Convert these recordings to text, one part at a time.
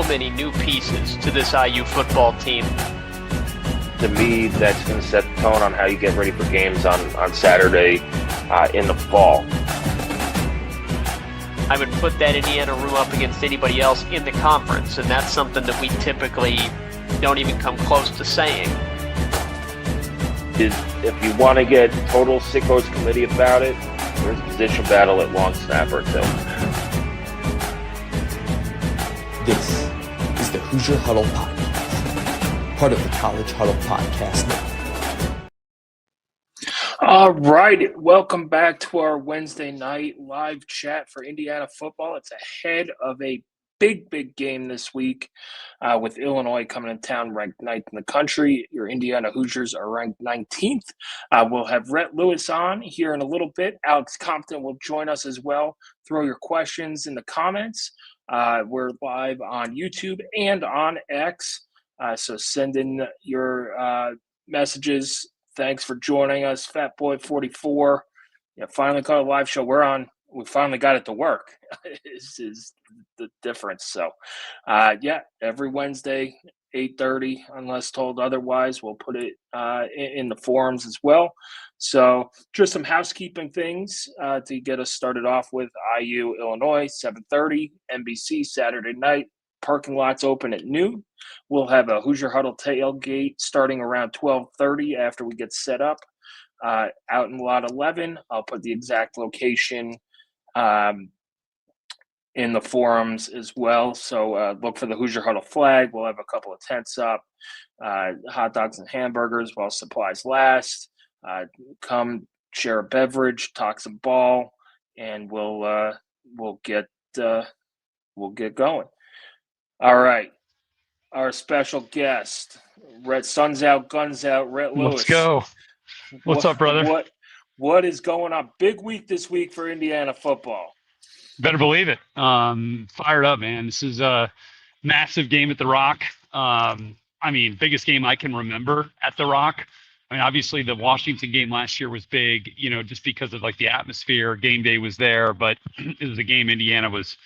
so many new pieces to this IU football team. To me, that's going to set the tone on how you get ready for games on Saturday in the fall. I would put that Indiana room up against anybody else in the conference, and that's something that we typically don't even come close to saying. If you want to get total sickos committee about it, there's a position battle at long snapper too. This is the Hoosier Huddle Podcast, part of the College Huddle Podcast Network. All right, welcome back to our Wednesday night live chat for Indiana football. It's ahead of a big game this week with Illinois coming in town ranked 9th in the country. Your Indiana Hoosiers are ranked 19th. We'll have Rhett Lewis on here in a little bit. Alex Compton will join us as well. Throw your questions in the comments. We're live on YouTube and on X, so send in your messages. Thanks for joining us, Fatboy44. Yeah, finally caught a live show. We finally got it to work. is the difference. So, every Wednesday, 8:30, unless told otherwise. We'll put it in the forums as well. So, just some housekeeping things to get us started off with. IU, Illinois, 7:30, NBC, Saturday night. Parking lots open at noon. We'll have a Hoosier Huddle tailgate starting around 12:30 after we get set up out in Lot 11. I'll put the exact location in the forums as well. So look for the Hoosier Huddle flag. We'll have a couple of tents up, hot dogs and hamburgers while supplies last. Come share a beverage, talk some ball, and we'll get going. All right. Our special guest, Sun's Out, Guns Out, Rhett Lewis. Let's go. What's up, brother? What is going on? Big week this week for Indiana football. Better believe it. Fired up, man. This is a massive game at the Rock. Biggest game I can remember at the Rock. I mean, obviously the Washington game last year was big, just because of like the atmosphere. Game day was there, but it was a game Indiana was,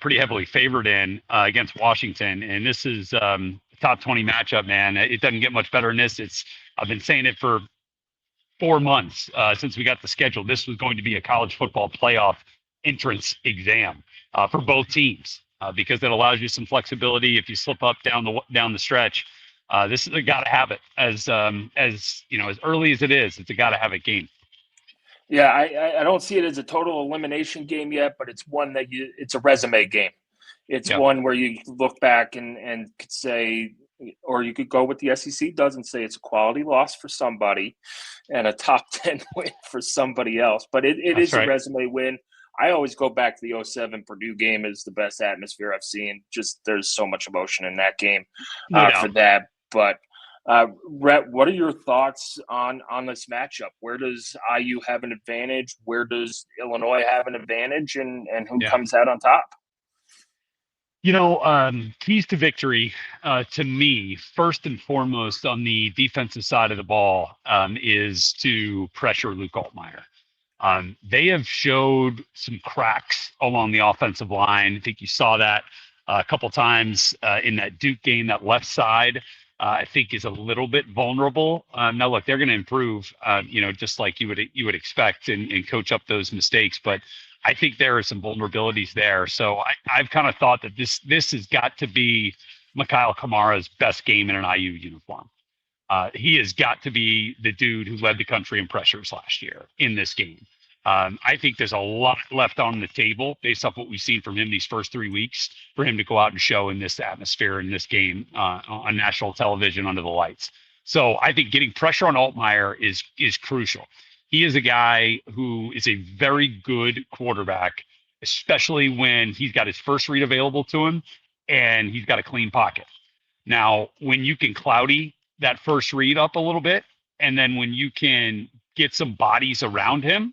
pretty heavily favored in against Washington. And this is a top 20 matchup, man. It doesn't get much better than this. I've been saying it for 4 months since we got the schedule. This was going to be a college football playoff entrance exam for both teams because it allows you some flexibility if you slip up down the stretch. This is a gotta have it as early as it is. It's a gotta have it game. Yeah, I don't see it as a total elimination game yet, but it's one that it's a resume game. It's one where you look back and could say, or you could go with the SEC does and say it's a quality loss for somebody and a top 10 win for somebody else. But it is right. A resume win. I always go back to the 2007 Purdue game as the best atmosphere I've seen. Just there's so much emotion in that game for that. But Rhett, what are your thoughts on this matchup? Where does IU have an advantage? Where does Illinois have an advantage? And who comes out on top? Keys to victory to me, first and foremost on the defensive side of the ball, is to pressure Luke Altmaier. They have showed some cracks along the offensive line. I think you saw that a couple times in that Duke game. That left side, I think, is a little bit vulnerable. Now, look, they're going to improve, just like you would expect and coach up those mistakes. But I think there are some vulnerabilities there. So I've kind of thought that this has got to be Mikhail Kamara's best game in an IU uniform. He has got to be the dude who led the country in pressures last year in this game. I think there's a lot left on the table based off what we've seen from him these first 3 weeks for him to go out and show in this atmosphere, in this game on national television under the lights. So I think getting pressure on Altmaier is crucial. He is a guy who is a very good quarterback, especially when he's got his first read available to him and he's got a clean pocket. Now, when you can cloudy that first read up a little bit, and then when you can get some bodies around him,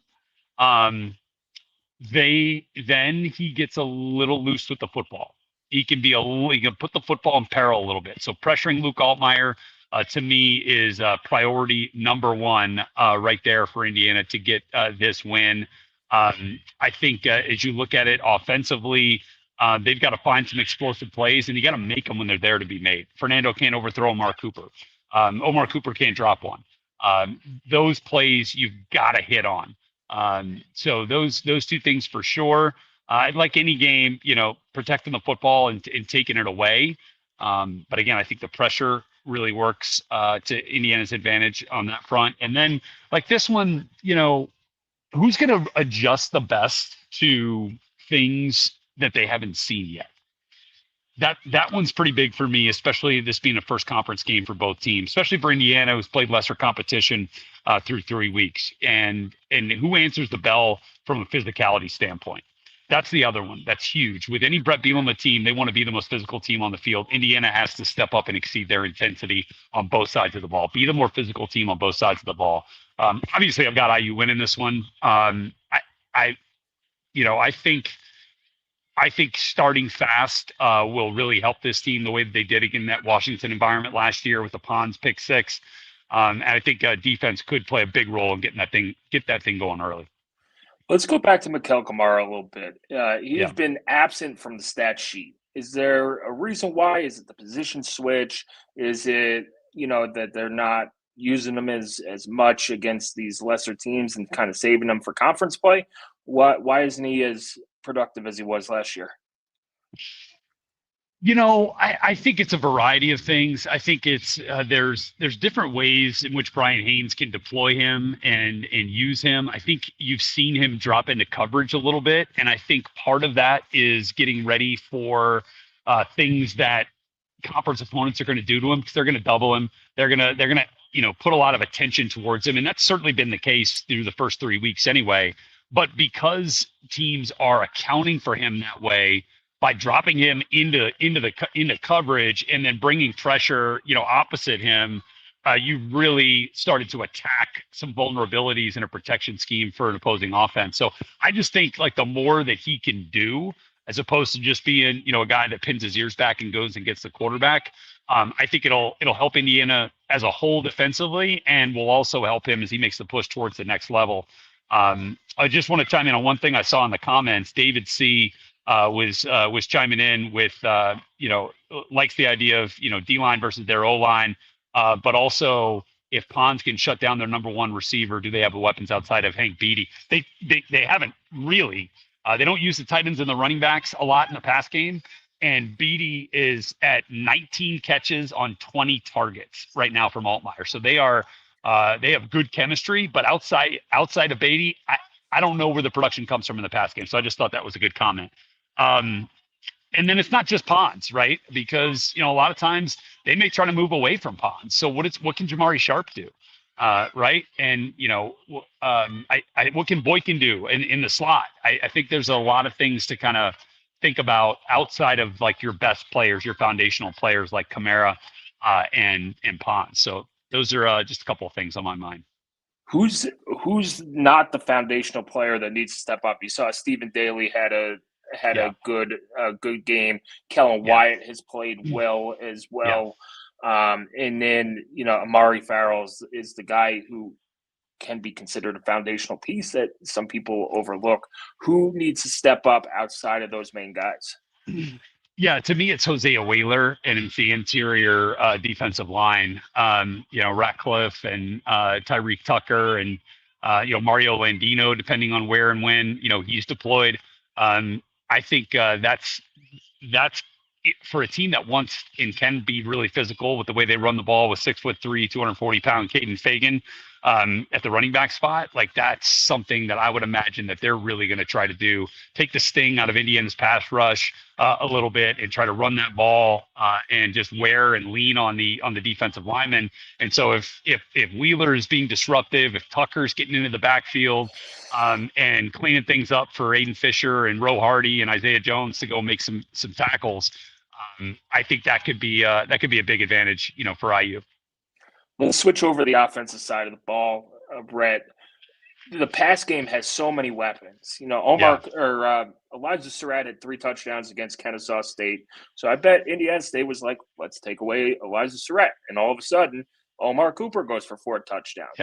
he gets a little loose with the football. He can put the football in peril a little bit. So pressuring Luke Altmaier, to me, is priority number one right there for Indiana to get this win. I think as you look at it offensively, They've got to find some explosive plays, and you got to make them when they're there to be made. Fernando can't overthrow Omar Cooper. Omar Cooper can't drop one. Those plays you've got to hit on. So those two things for sure. Like any game, protecting the football and taking it away. But again, I think the pressure really works to Indiana's advantage on that front. And then like this one, who's going to adjust the best to things that they haven't seen yet? That one's pretty big for me, especially this being a first conference game for both teams, especially for Indiana, who's played lesser competition through 3 weeks. And who answers the bell from a physicality standpoint? That's the other one. That's huge. With any Brett Bielema team, they want to be the most physical team on the field. Indiana has to step up and exceed their intensity on both sides of the ball. Be the more physical team on both sides of the ball. Obviously, I've got IU winning this one. I think starting fast will really help this team the way that they did in that Washington environment last year with the Pons pick six. And I think defense could play a big role in get that thing going early. Let's go back to Mikel Kamara a little bit. He's been absent from the stat sheet. Is there a reason why? Is it the position switch? Is it, that they're not using him as much against these lesser teams and kind of saving them for conference play? Why isn't he as productive as he was last year? I think it's a variety of things. I think it's there's different ways in which Brian Haynes can deploy him and use him. I think you've seen him drop into coverage a little bit, and I think part of that is getting ready for things that conference opponents are going to do to him, because they're going to double him. They're going to put a lot of attention towards him, and that's certainly been the case through the first 3 weeks anyway. But because teams are accounting for him that way, by dropping him into coverage and then bringing pressure, opposite him, you really started to attack some vulnerabilities in a protection scheme for an opposing offense. So I just think like the more that he can do, as opposed to just being, a guy that pins his ears back and goes and gets the quarterback, I think it'll help Indiana as a whole defensively, and will also help him as he makes the push towards the next level. I just want to chime in on one thing I saw in the comments. David C. was chiming in with, likes the idea of, D-line versus their O-line, but also if Pons can shut down their number one receiver, do they have the weapons outside of Hank Beatty? They haven't really. They don't use the tight ends and the running backs a lot in the pass game, and Beatty is at 19 catches on 20 targets right now from Altmaier. So they have good chemistry, but outside of Beatty, I don't know where the production comes from in the pass game. So I just thought that was a good comment. And then it's not just Pons, right? Because, a lot of times they may try to move away from Pons. So what can Jamari Sharp do? Right. And, what can Boykin do in the slot? I think there's a lot of things to kind of think about outside of like your best players, your foundational players like Kamara and Pons. So those are just a couple of things on my mind. Who's not the foundational player that needs to step up? You saw Stephen Daly had a good game. Kellen Wyatt has played well as well. And then, Amari Farrell is the guy who can be considered a foundational piece that some people overlook. Who needs to step up outside of those main guys? Yeah, to me, it's Hosea Whaler and it's the interior defensive line. Ratcliffe and Tyreek Tucker and Mario Landino, depending on where and when he's deployed. I think that's it for a team that wants and can be really physical with the way they run the ball with 6'3", 240-pound Caden Fagan at the running back spot. Like that's something that I would imagine that they're really going to try to do, take the sting out of Indiana's pass rush a little bit and try to run that ball and just wear and lean on the defensive linemen. And so if Wheeler is being disruptive, if Tucker's getting into the backfield and cleaning things up for Aiden Fisher and Roe Hardy and Isaiah Jones to go make some tackles, I think that could be a big advantage, for IU. We'll switch over to the offensive side of the ball, Brett. The pass game has so many weapons. Elijah Surratt had 3 touchdowns against Kennesaw State. So I bet Indiana State was like, let's take away Elijah Surratt. And all of a sudden, Omar Cooper goes for 4 touchdowns.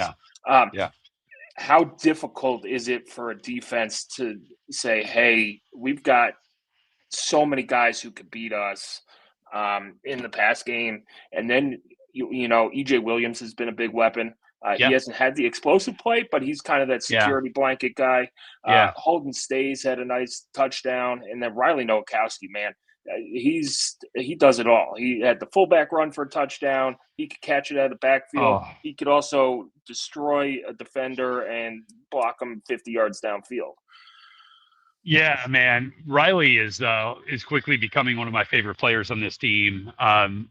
How difficult is it for a defense to say, hey, we've got so many guys who could beat us in the pass game. And then, you know, EJ Williams has been a big weapon. He hasn't had the explosive play, but he's kind of that security blanket guy. Holden Stays had a nice touchdown. And then Riley Nowakowski, man, he does it all. He had the fullback run for a touchdown. He could catch it out of the backfield. He could also destroy a defender and block him 50 yards downfield. Yeah, man. Riley is quickly becoming one of my favorite players on this team.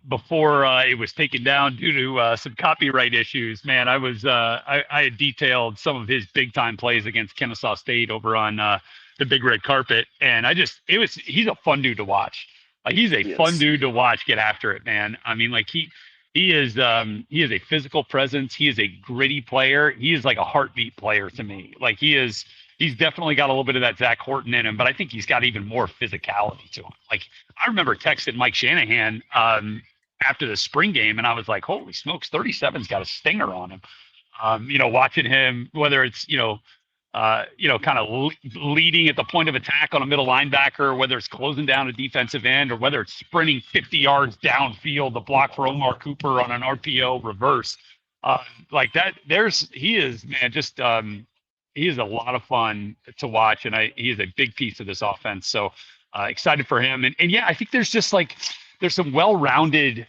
Before it was taken down due to some copyright issues, man, I had detailed some of his big time plays against Kennesaw State over on the big red carpet, and he's a fun dude to watch. Like, he's a fun dude to watch get after it, man. I mean, like he is a physical presence. He is a gritty player. He is like a heartbeat player to me. Like, he's definitely got a little bit of that Zach Horton in him, but I think he's got even more physicality to him. Like, I remember texting Mike Shanahan after the spring game, and I was like, holy smokes, 37's got a stinger on him. Watching him, whether it's, kind of leading at the point of attack on a middle linebacker, whether it's closing down a defensive end, or whether it's sprinting 50 yards downfield to block for Omar Cooper on an RPO reverse. He is a lot of fun to watch, and he is a big piece of this offense. So excited for him. And yeah, I think there's some well-rounded,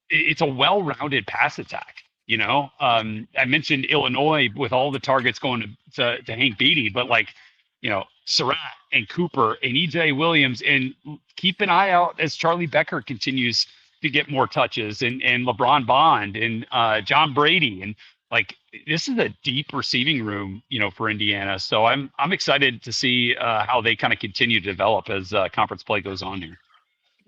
it's a well-rounded pass attack. I mentioned Illinois with all the targets going to Hank Beatty, but Surratt and Cooper and EJ Williams, and keep an eye out as Charlie Becker continues to get more touches, and LeBron Bond and John Brady, and this is a deep receiving room, for Indiana. So I'm excited to see how they kind of continue to develop as conference play goes on here.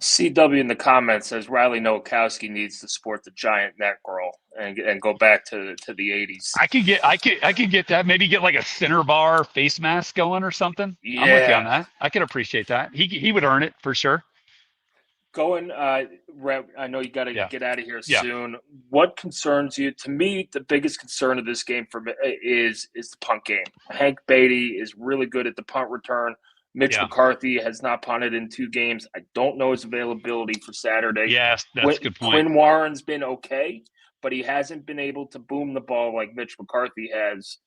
CW in the comments says Riley Nowakowski needs to sport the giant neck roll and go back to the 80s. I could get that. Maybe get like a center bar face mask going or something. Yeah. I'm with you on that. I can appreciate that. He would earn it for sure. Going, I know you got to get out of here soon. What concerns you? To me, the biggest concern of this game for me is the punt game. Hank Beatty is really good at the punt return. Mitch McCarthy has not punted in 2 games. I don't know his availability for Saturday. Yes, that's a good point. Quinn Warren's been okay, but he hasn't been able to boom the ball like Mitch McCarthy has.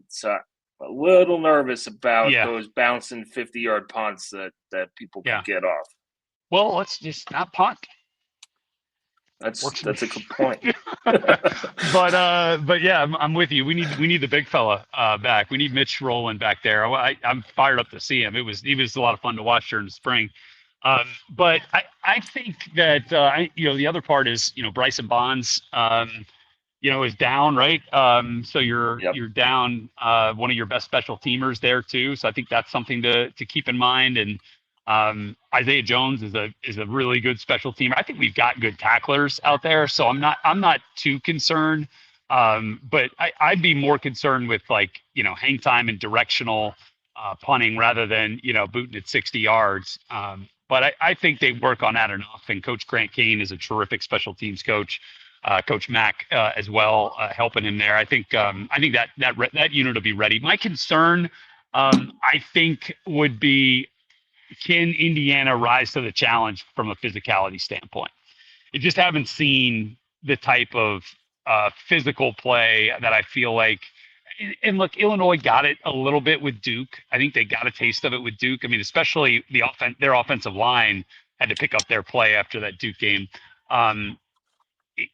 So a little nervous about those bouncing 50-yard punts that people can get off. Well, let's just not punt. That's a good point. but yeah, I'm with you. We need the big fella back. We need Mitch Rowland back there. I'm fired up to see him. He was a lot of fun to watch during the spring. But I think that the other part is Bryson Bonds is down, right? So you're down one of your best special teamers there too. So I think that's something to keep in mind. And Isaiah Jones is a really good special teamer. I think we've got good tacklers out there, so I'm not too concerned. But I'd be more concerned with hang time and directional punting rather than booting at 60 yards. But I think they work on that enough. And Coach Grant Kane is a terrific special teams coach. Coach Mack as well, helping him there. I think that unit will be ready. My concern, I think, would be, can Indiana rise to the challenge from a physicality standpoint? I just haven't seen the type of physical play that I feel like. And look, Illinois got it a little bit with Duke. I think they got a taste of it with Duke. I mean, especially their offensive line had to pick up their play after that Duke game. And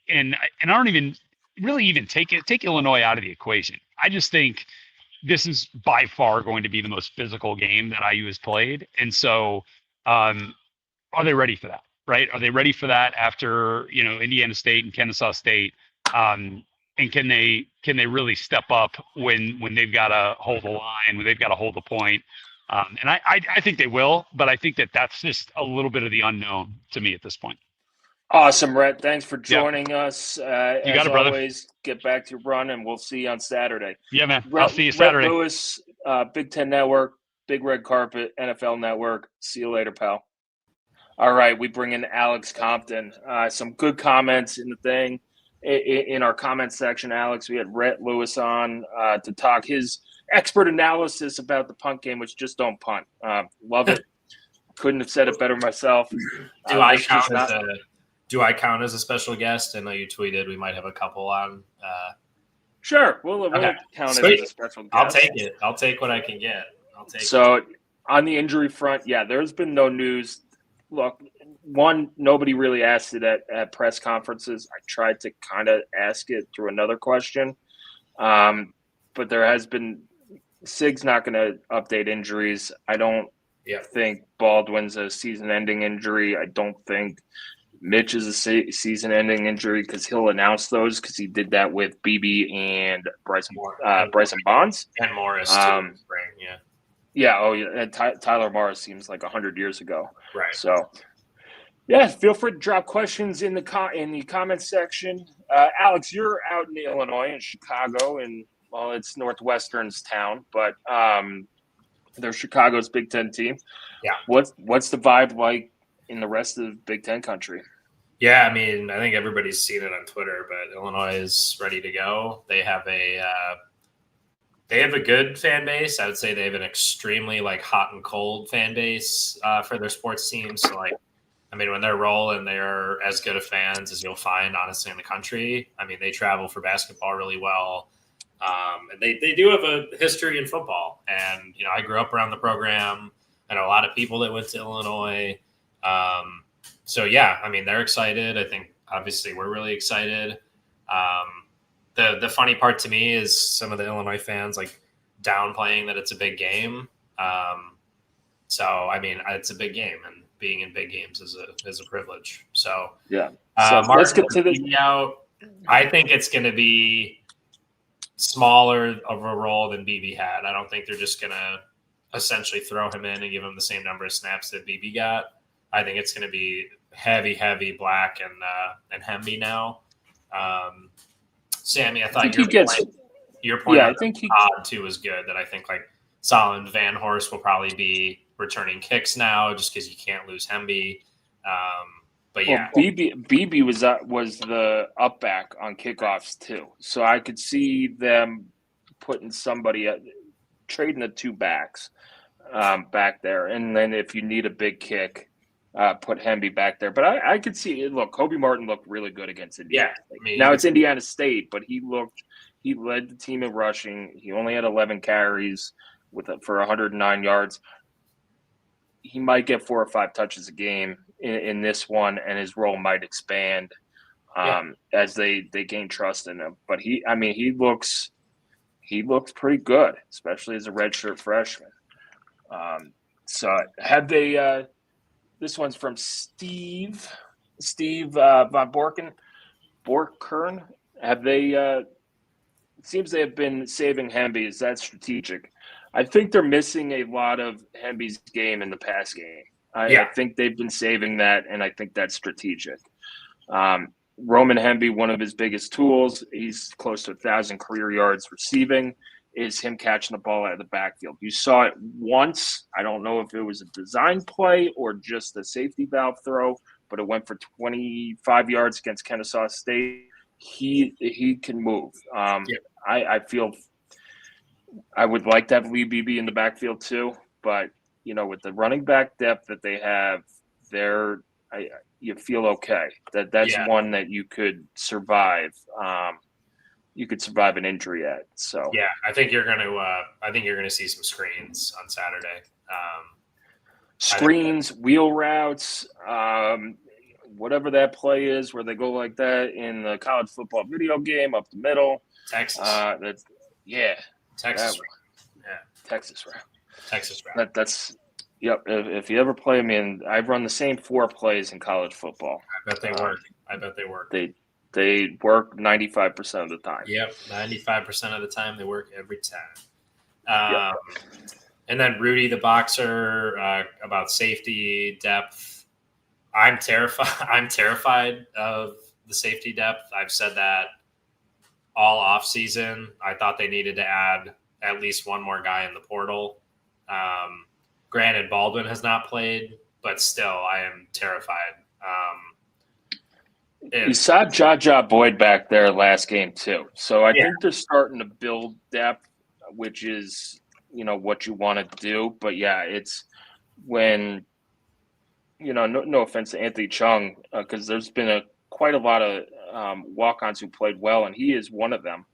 I don't even take Illinois out of the equation. I just think this is by far going to be the most physical game that IU has played. And so are they ready for that, right? Are they ready for that after, Indiana State and Kennesaw State? And can they really step up when they've got to hold the line, when they've got to hold the point? And I think they will, but I think that's just a little bit of the unknown to me at this point. Awesome, Rhett. Thanks for joining us. You got as it, brother. Always, get back to your run, and we'll see you on Saturday. Yeah, man. I'll see you Saturday. Rhett Lewis, Big Ten Network, Big Red Carpet, NFL Network. See you later, pal. All right, we bring in Alex Compton. Some good comments in the thing. In our comment section, Alex, we had Rhett Lewis on to talk his expert analysis about the punt game, which just don't punt. Love it. couldn't have said it better myself. Do I count as a special guest? I know you tweeted we might have a couple on. Sure, we'll Okay. count Sweet. it as a special guest. I'll take it. I'll take what I can get. So on the injury front, yeah, there's been no news. Look, nobody really asked it at press conferences. I tried to kind of ask it through another question, but there has been – Sig's not going to update injuries. I don't think Baldwin's a season-ending injury. I don't think Mitch is a season-ending injury because he'll announce those because he did that with BB and Bryson Bonds. And Morris, too. Yeah. Yeah, and Tyler Morris seems like 100 years ago. Right. So, yeah, feel free to drop questions in the comments section. Alex, you're out in Illinois, in Chicago, and well, it's Northwestern's town, but they're Chicago's Big Ten team. Yeah. What's the vibe like in the rest of Big Ten country? Yeah, I mean, I think everybody's seen it on Twitter, but Illinois is ready to go. They have a good fan base. I would say they have an extremely hot and cold fan base for their sports teams. So I mean, when they're rolling, they're as good of fans as you'll find, honestly, in the country. I mean, they travel for basketball really well. And they do have a history in football. And, I grew up around the program. I know a lot of people that went to Illinois. So, yeah, I mean, they're excited. I think, obviously, we're really excited. The funny part to me is some of the Illinois fans downplaying that it's a big game. So I mean, it's a big game, and being in big games is a privilege. So yeah. So let's get to the out. I think it's going to be smaller of a role than BB had. I don't think they're just going to essentially throw him in and give him the same number of snaps that BB got. I think it's going to be heavy Black and Hemby now. Sammy, I thought your point I think Todd too was good. That I think Solomon Van Horst will probably be returning kicks now, just because you can't lose Hemby. But yeah, BB was the up back on kickoffs too, so I could see them putting somebody trading the two backs back there, and then if you need a big kick, put Hemby back there. But I could see it. Look, Kobe Martin looked really good against Indiana. Yeah, now it's Indiana State, but he led the team in rushing. He only had 11 carries for 109 yards. He might get 4 or 5 touches a game in this one, and his role might expand as they gain trust in him. But he looks pretty good, especially as a redshirt freshman. So have they? This one's from Steve von Borkern. Have they? It seems they have been saving Hemby. Is that strategic? I think they're missing a lot of Hemby's game in the pass game. I think they've been saving that, and I think that's strategic. Roman Hemby, one of his biggest tools, he's close to 1,000 career yards receiving, is him catching the ball out of the backfield. You saw it once. I don't know if it was a design play or just a safety valve throw, but it went for 25 yards against Kennesaw State. He can move. I feel I would like to have Lee Beebe in the backfield too, but with the running back depth that they have, you feel okay. That's one that you could survive. You could survive an injury at. So yeah, I think you're gonna see some screens on Saturday. Screens, wheel routes, whatever that play is, where they go like that in the college football video game up the middle. Texas. Texas. Texas route. Texas route. That's yep. If you ever play me, I've run the same 4 plays in college football. I bet they work. They work 95% of the time. Yep, 95% of the time they work every time. And then Rudy the boxer about safety depth. I'm terrified of the safety depth. I've said that all off season. I thought they needed to add at least one more guy in the portal. Granted, Baldwin has not played, but still, I am terrified. You saw Jaja Boyd back there last game too, so I think they're starting to build depth, which is what you want to do. But yeah, it's when no offense to Anthony Chung, because there's been quite a lot of walk-ons who played well, and he is one of them.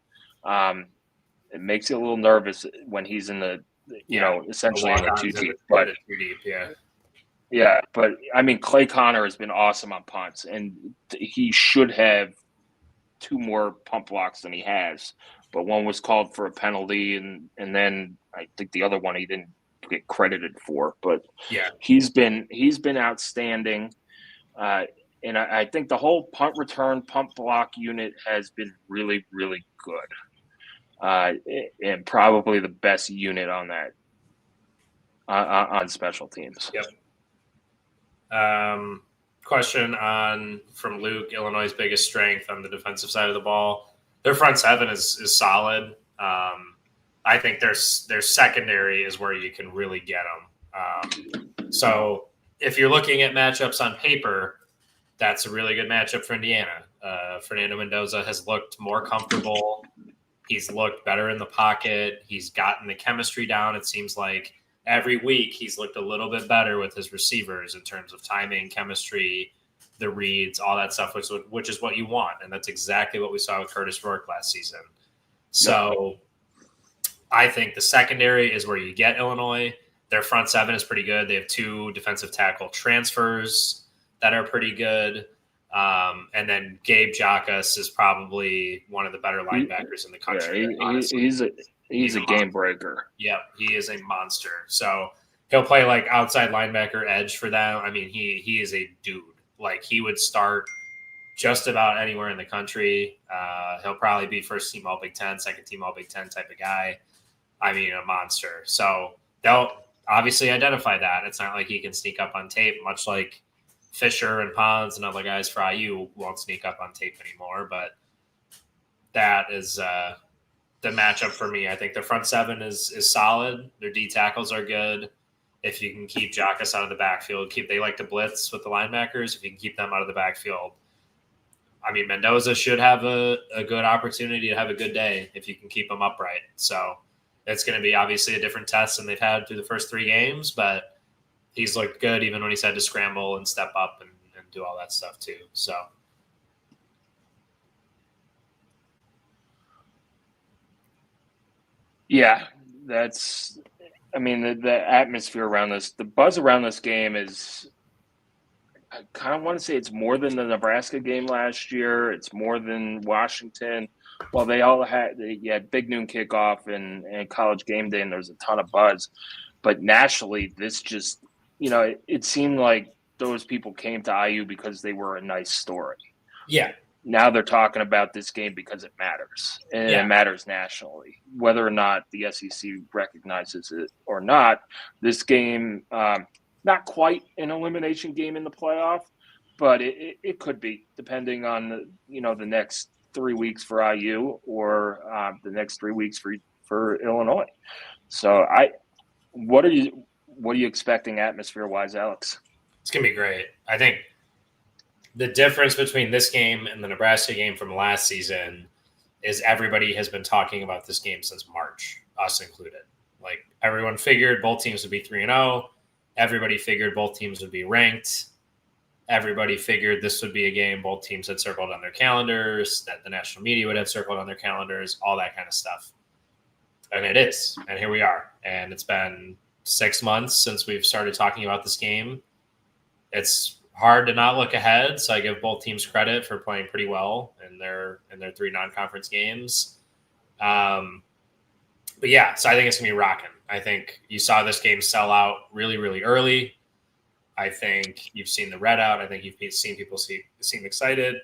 It makes you a little nervous when he's in essentially in the two deep. But too deep, yeah. Yeah, but I mean, Clay Connor has been awesome on punts, and he should have 2 more punt blocks than he has. But one was called for a penalty, and then I think the other one he didn't get credited for. But yeah, he's been outstanding, and I think the whole punt return punt block unit has been really, really good, and probably the best unit on that on special teams. Yep. Question from Luke, Illinois' biggest strength on the defensive side of the ball. Their front seven is solid. I think their secondary is where you can really get them. So if you're looking at matchups on paper, that's a really good matchup for Indiana. Fernando Mendoza has looked more comfortable. He's looked better in the pocket. He's gotten the chemistry down. It seems like every week he's looked a little bit better with his receivers in terms of timing, chemistry, the reads, all that stuff, which is what you want. And that's exactly what we saw with Curtis Rourke last season. So I think the secondary is where you get Illinois. Their front seven is pretty good. They have 2 defensive tackle transfers that are pretty good. And then Gabe Jacas is probably one of the better linebackers in the country. Yeah, he's a game breaker. Yep, he is a monster. So he'll play like outside linebacker edge for them. I mean, he is a dude. Like, he would start just about anywhere in the country. He'll probably be first team All Big Ten, second team All Big Ten type of guy. I mean, a monster. So they'll obviously identify that. It's not like he can sneak up on tape, much like Fisher and Pons and other guys for IU won't sneak up on tape anymore. But that is the matchup for me. I think the front seven is solid. Their D tackles are good. If you can keep Jacas out of the backfield, they like to blitz with the linebackers. If you can keep them out of the backfield, I mean, Mendoza should have a good opportunity to have a good day if you can keep them upright. So it's going to be obviously a different test than they've had through the first 3 games, but he's looked good even when he's had to scramble and step up and do all that stuff too. So. Yeah, the atmosphere around this, the buzz around this game is, I kind of want to say it's more than the Nebraska game last year. It's more than Washington. Well, they had Big Noon kickoff and College Game Day, and there's a ton of buzz. But nationally, this just, it seemed like those people came to IU because they were a nice story. Yeah. Now they're talking about this game because it matters, and it matters nationally. Whether or not the SEC recognizes it or not, this game, not quite an elimination game in the playoff, but it could be, depending on the next 3 weeks for IU or the next 3 weeks for Illinois. So what are you expecting atmosphere-wise, Alex? It's gonna be great. I think the difference between this game and the Nebraska game from last season is everybody has been talking about this game since March, us included. Like, everyone figured both teams would be 3-0. Everybody figured both teams would be ranked. Everybody figured this would be a game both teams had circled on their calendars, that the national media would have circled on their calendars, all that kind of stuff. And it is. And here we are. And it's been 6 months since we've started talking about this game. It's hard to not look ahead, so I give both teams credit for playing pretty well in their 3 non-conference games. But yeah, so I think it's going to be rocking. I think you saw this game sell out really, really early. I think you've seen the red out. I think you've seen people seem excited.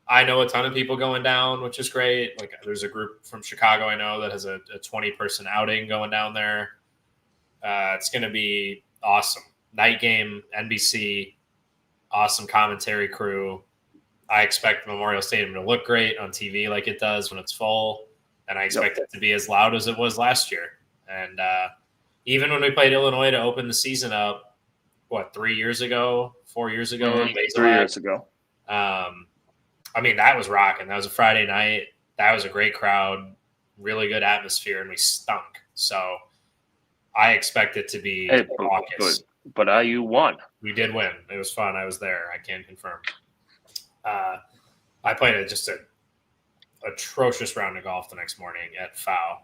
I know a ton of people going down, which is great. Like, there's a group from Chicago I know that has a 20-person outing going down there. It's going to be awesome. Night game, NBC, awesome commentary crew. I expect Memorial Stadium to look great on TV like it does when it's full, and I expect it to be as loud as it was last year. And even when we played Illinois to open the season up, 3 years ago, 4 years ago? Mm-hmm. 3 years ago. I mean, that was rocking. That was a Friday night. That was a great crowd, really good atmosphere, and we stunk. So I expect it to be raucous. but IU won. We did win. It was fun. I was there. I can confirm. I played just an atrocious round of golf the next morning at FOW.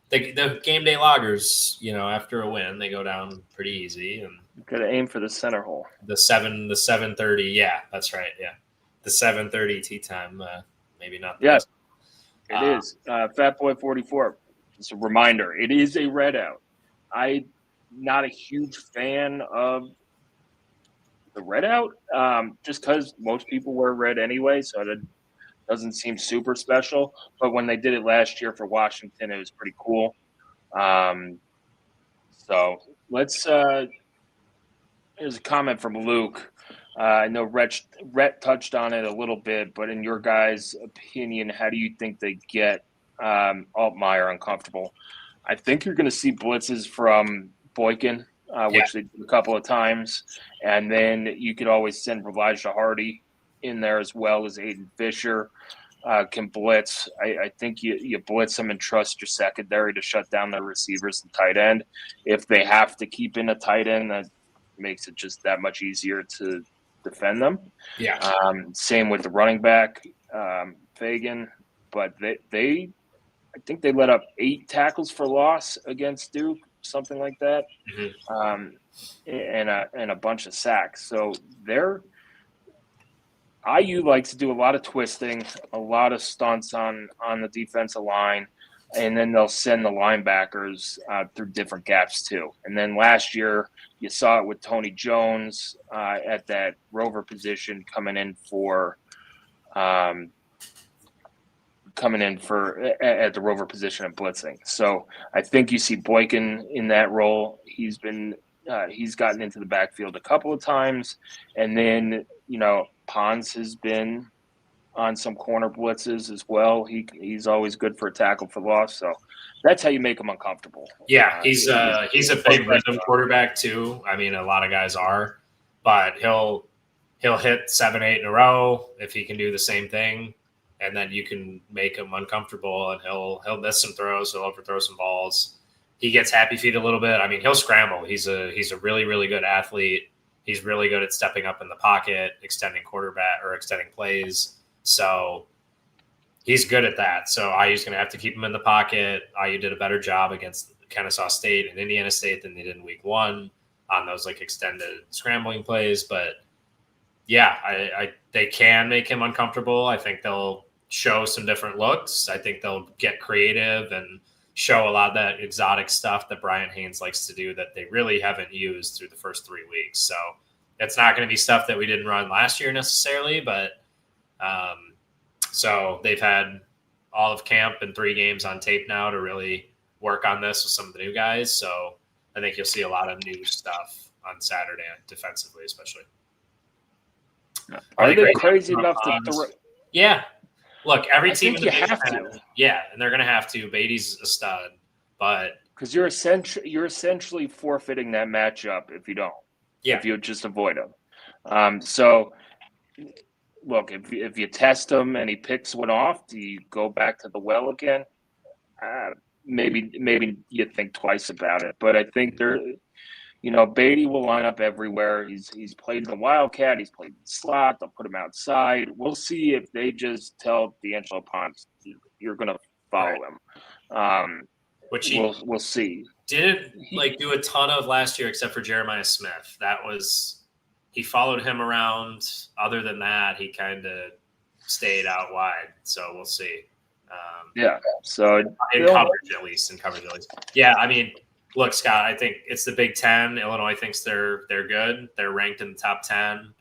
The game day loggers, after a win, they go down pretty easy. And Got to aim for the center hole. the 7:30. Yeah, that's right. Yeah, the 7:30 tee time. Maybe not. Yes, it is. Fat Boy 44. Just a reminder. It is a red out. I'm not a huge fan of the red out, just because most people wear red anyway, so it doesn't seem super special. But when they did it last year for Washington, it was pretty cool. So let's. Here's a comment from Luke. I know Rhett touched on it a little bit, but in your guys' opinion, how do you think they get Altmaier uncomfortable? I think you're going to see blitzes from Boykin, which they did a couple of times, and then you could always send Elijah Hardy in there as well as Aiden Fisher can blitz. I think you blitz them and trust your secondary to shut down the receivers and tight end. If they have to keep in a tight end, that makes it just that much easier to defend them. Yeah. Same with the running back, Fagan, but they I think they let up 8 tackles for loss against Duke, something like that, and a bunch of sacks. So IU likes to do a lot of twisting, a lot of stunts on the defensive line, and then they'll send the linebackers through different gaps too. And then last year, you saw it with Tony Jones at that rover position coming in at the rover position of blitzing. So I think you see Boykin in that role. He's gotten into the backfield a couple of times, and then Pons has been on some corner blitzes as well. He's always good for a tackle for loss. So that's how you make him uncomfortable. Yeah, he's a big rhythm quarterback too. I mean, a lot of guys are, but he'll hit 7-8 in a row if he can do the same thing, and then you can make him uncomfortable, and he'll miss some throws, he'll overthrow some balls. He gets happy feet a little bit. I mean, he'll scramble. He's a really, really good athlete. He's really good at stepping up in the pocket, extending plays. So he's good at that. So IU's going to have to keep him in the pocket. IU did a better job against Kennesaw State and Indiana State than they did in week 1 on those extended scrambling plays. But yeah, they can make him uncomfortable. I think they'll show some different looks. I think they'll get creative and show a lot of that exotic stuff that Brian Haynes likes to do that they really haven't used through the first 3 weeks. So it's not going to be stuff that we didn't run last year necessarily, but so they've had all of camp and 3 games on tape now to really work on this with some of the new guys. So I think you'll see a lot of new stuff on Saturday, defensively especially. Are they crazy enough to throw? Yeah. Look, every team in the Big Ten, yeah, and they're going to have to. Beatty's a stud, but because you're essentially forfeiting that matchup if you don't. Yeah. If you just avoid him. So look, if you test him and he picks one off, do you go back to the well again? Maybe you think twice about it. But I think Beatty will line up everywhere. He's played in the Wildcat. He's played in the slot. They'll put him outside. We'll see if they just tell D'Angelo Ponce you're going to follow him. Which we'll see. Didn't do a ton of last year except for Jeremiah Smith. He followed him around. Other than that, he kind of stayed out wide. So we'll see. So in coverage at least. Yeah, I mean, look, Scott, I think it's the Big Ten. Illinois thinks they're good. They're ranked in the top 10.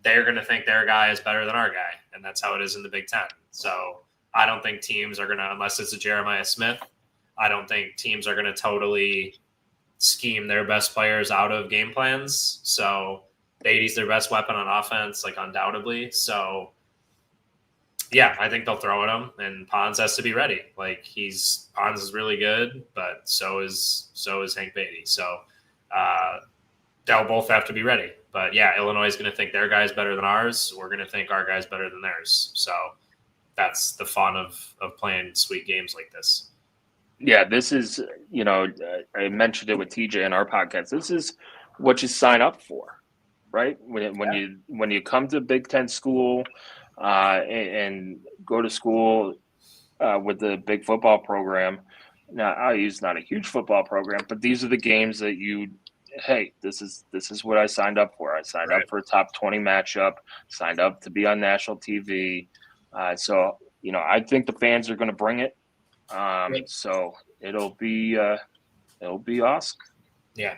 They're going to think their guy is better than our guy, and that's how it is in the Big Ten. So I don't think teams are going to, unless it's a Jeremiah Smith, I don't think teams are going to totally scheme their best players out of game plans. So Beatty's their best weapon on offense, undoubtedly. So yeah, I think they'll throw at him, and Pons has to be ready. Pons is really good, but so is Hank Beatty. So they'll both have to be ready. But yeah, Illinois is going to think their guy's better than ours. We're going to think our guy's better than theirs. So that's the fun of playing sweet games like this. Yeah, this is, I mentioned it with TJ in our podcast. This is what you sign up for, right? When you come to Big Ten school and go to school with the big football program. Now, IU's not a huge football program, but these are the games that hey, this is what I signed up for. I signed up for a top 20 matchup, signed up to be on national TV. So, I think the fans are going to bring it. So it'll be awesome. Yeah.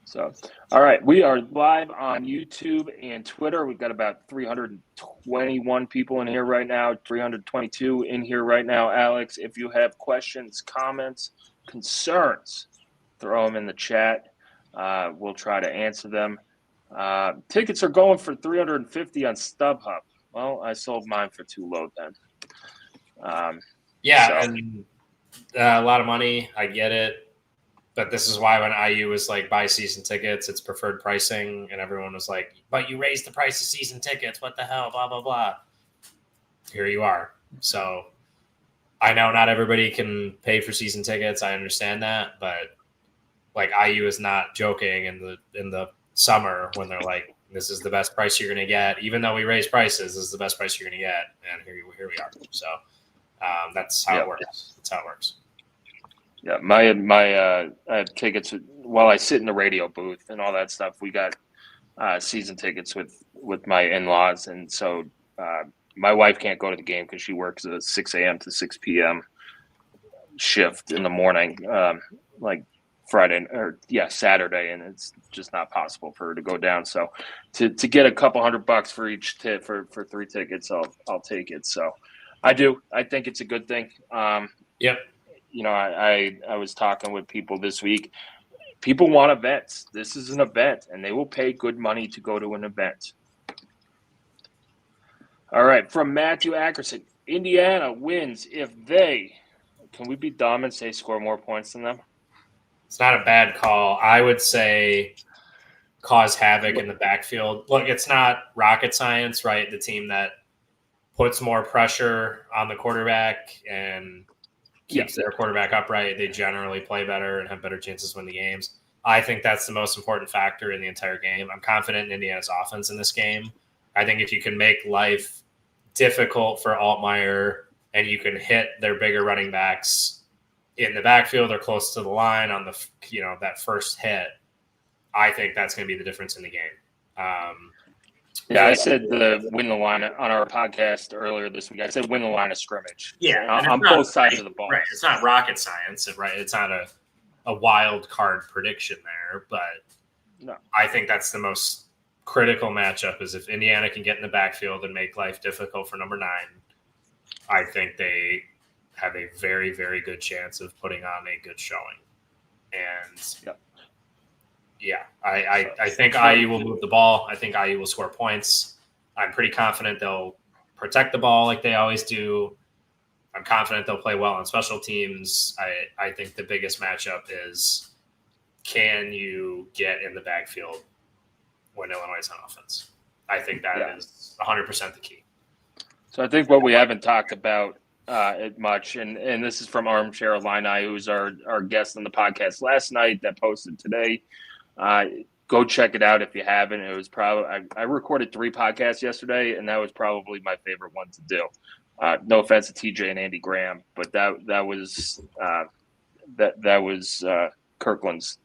So, all right, we are live on YouTube and Twitter. We've got about 321 people in here right now, 322 in here right now. Alex, if you have questions, comments, concerns, throw them in the chat. We'll try to answer them. Tickets are going for $350 on StubHub. Well, I sold mine for too low then. And a lot of money. I get it. But this is why when IU was like, buy season tickets, it's preferred pricing. And everyone was like, but you raised the price of season tickets. What the hell? Blah, blah, blah. Here you are. So I know not everybody can pay for season tickets. I understand that. But like IU is not joking in the summer when they're like, this is the best price you're going to get. Even though we raise prices, this is the best price you're going to get. And here we are. So that's how it works. That's how it works. Yeah, my I have tickets while I sit in the radio booth and all that stuff. We got season tickets with my in-laws, and so my wife can't go to the game because she works a 6 a.m. to 6 p.m. shift in the morning, like Saturday, and it's just not possible for her to go down. So to get a couple $100 for each for 3 tickets, I'll take it. So I think it's a good thing. Yep. I was talking with people this week. People want events. This is an event, and they will pay good money to go to an event. All right, from Matthew Ackerson, Indiana wins if they – can we be dumb and say score more points than them? It's not a bad call. I would say cause havoc in the backfield. Look, it's not rocket science, right? The team that puts more pressure on the quarterback and – keeps their quarterback upright, they generally play better and have better chances to win the games. I think that's the most important factor in the entire game. I'm confident in Indiana's offense in this game. I think if you can make life difficult for Altmaier and you can hit their bigger running backs in the backfield or close to the line on the that first hit, I think that's going to be the difference in the game. I said win the line on our podcast earlier this week. I said win the line of scrimmage. Yeah, on both sides of the ball. Right, it's not rocket science, right? It's not a wild card prediction there, but no. I think that's the most critical matchup is if Indiana can get in the backfield and make life difficult for number 9. I think they have a very, very good chance of putting on a good showing. And I think IU will move the ball. I think IU will score points. I'm pretty confident they'll protect the ball like they always do. I'm confident they'll play well on special teams. I think the biggest matchup is can you get in the backfield when Illinois is on offense? I think that is 100% the key. So I think what we haven't talked about much, and this is from Armchair Illini, who's our guest on the podcast last night that posted today. Go check it out if you haven't. It was probably I recorded 3 podcasts yesterday, and that was probably my favorite one to do. No offense to TJ and Andy Graham, but that was Kirkland's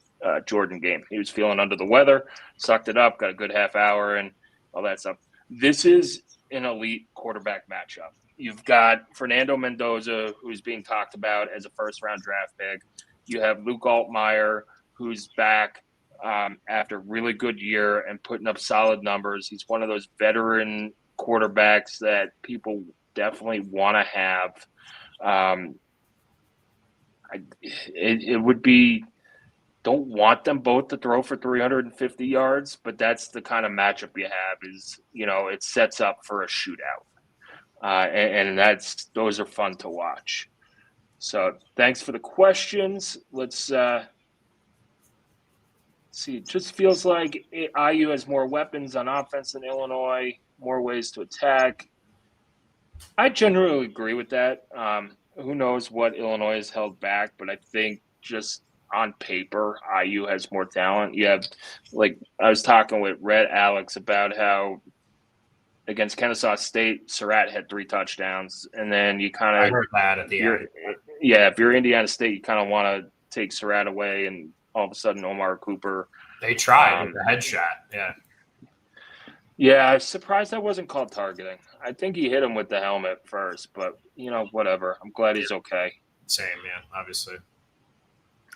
Jordan game. He was feeling under the weather, sucked it up, got a good half hour, and all that stuff. This is an elite quarterback matchup. You've got Fernando Mendoza, who's being talked about as a first-round draft pick. You have Luke Altmaier, who's back after a really good year and putting up solid numbers. He's one of those veteran quarterbacks that people definitely want to have. It would be – don't want them both to throw for 350 yards, but that's the kind of matchup you have is, it sets up for a shootout. And those are fun to watch. So thanks for the questions. Let's see. It just feels like IU has more weapons on offense than Illinois, more ways to attack. I generally agree with that. Who knows what Illinois has held back, but I think just on paper, IU has more talent. You have, like, I was talking with Red Alex about how against Kennesaw State, Surratt had 3 touchdowns, and then you I kind of, heard that at the end. if you're Indiana State, you kind of want to take Surratt away, and all of a sudden Omar Cooper. They tried with the headshot. Yeah. Yeah, I'm surprised that wasn't called targeting. I think he hit him with the helmet first, but whatever. I'm glad he's okay. Same, yeah, obviously.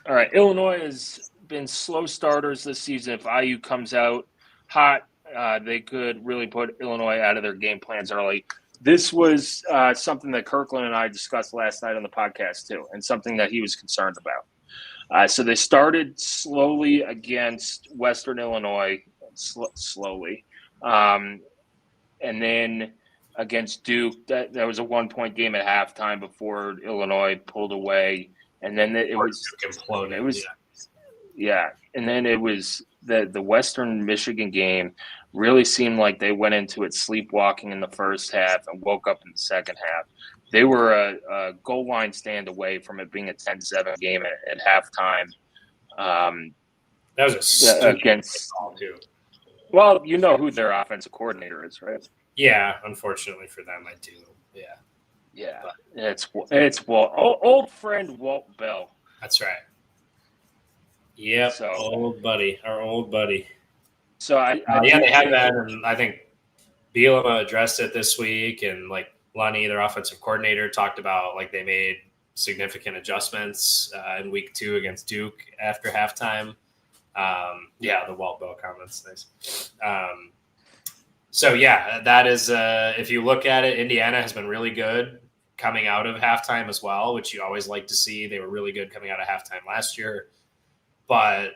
All right, Illinois has been slow starters this season. If IU comes out hot, they could really put Illinois out of their game plans early. This was something that Kirkland and I discussed last night on the podcast too, and something that he was concerned about. So they started slowly against Western Illinois, slowly. And then against Duke, that was a 1-point game at halftime before Illinois pulled away. And then it was imploded. It was, yeah. And then it was the Western Michigan game really seemed like they went into it sleepwalking in the first half and woke up in the second half. They were a goal line stand away from it being a 10-7 game at halftime. That was a stupid against call too. Well, you know who their offensive coordinator is, right? Yeah, unfortunately for them, I do. Yeah. Yeah, it's Walt, old friend Walt Bell. That's right. Yep, So, our old buddy. So they had that, and I think Bielema addressed it this week, and like Lunny, their offensive coordinator, talked about like they made significant adjustments in week 2 against Duke after halftime. The Walt Bell comments, nice. So yeah, that is if you look at it, Indiana has been really good coming out of halftime as well, which you always like to see. They were really good coming out of halftime last year, but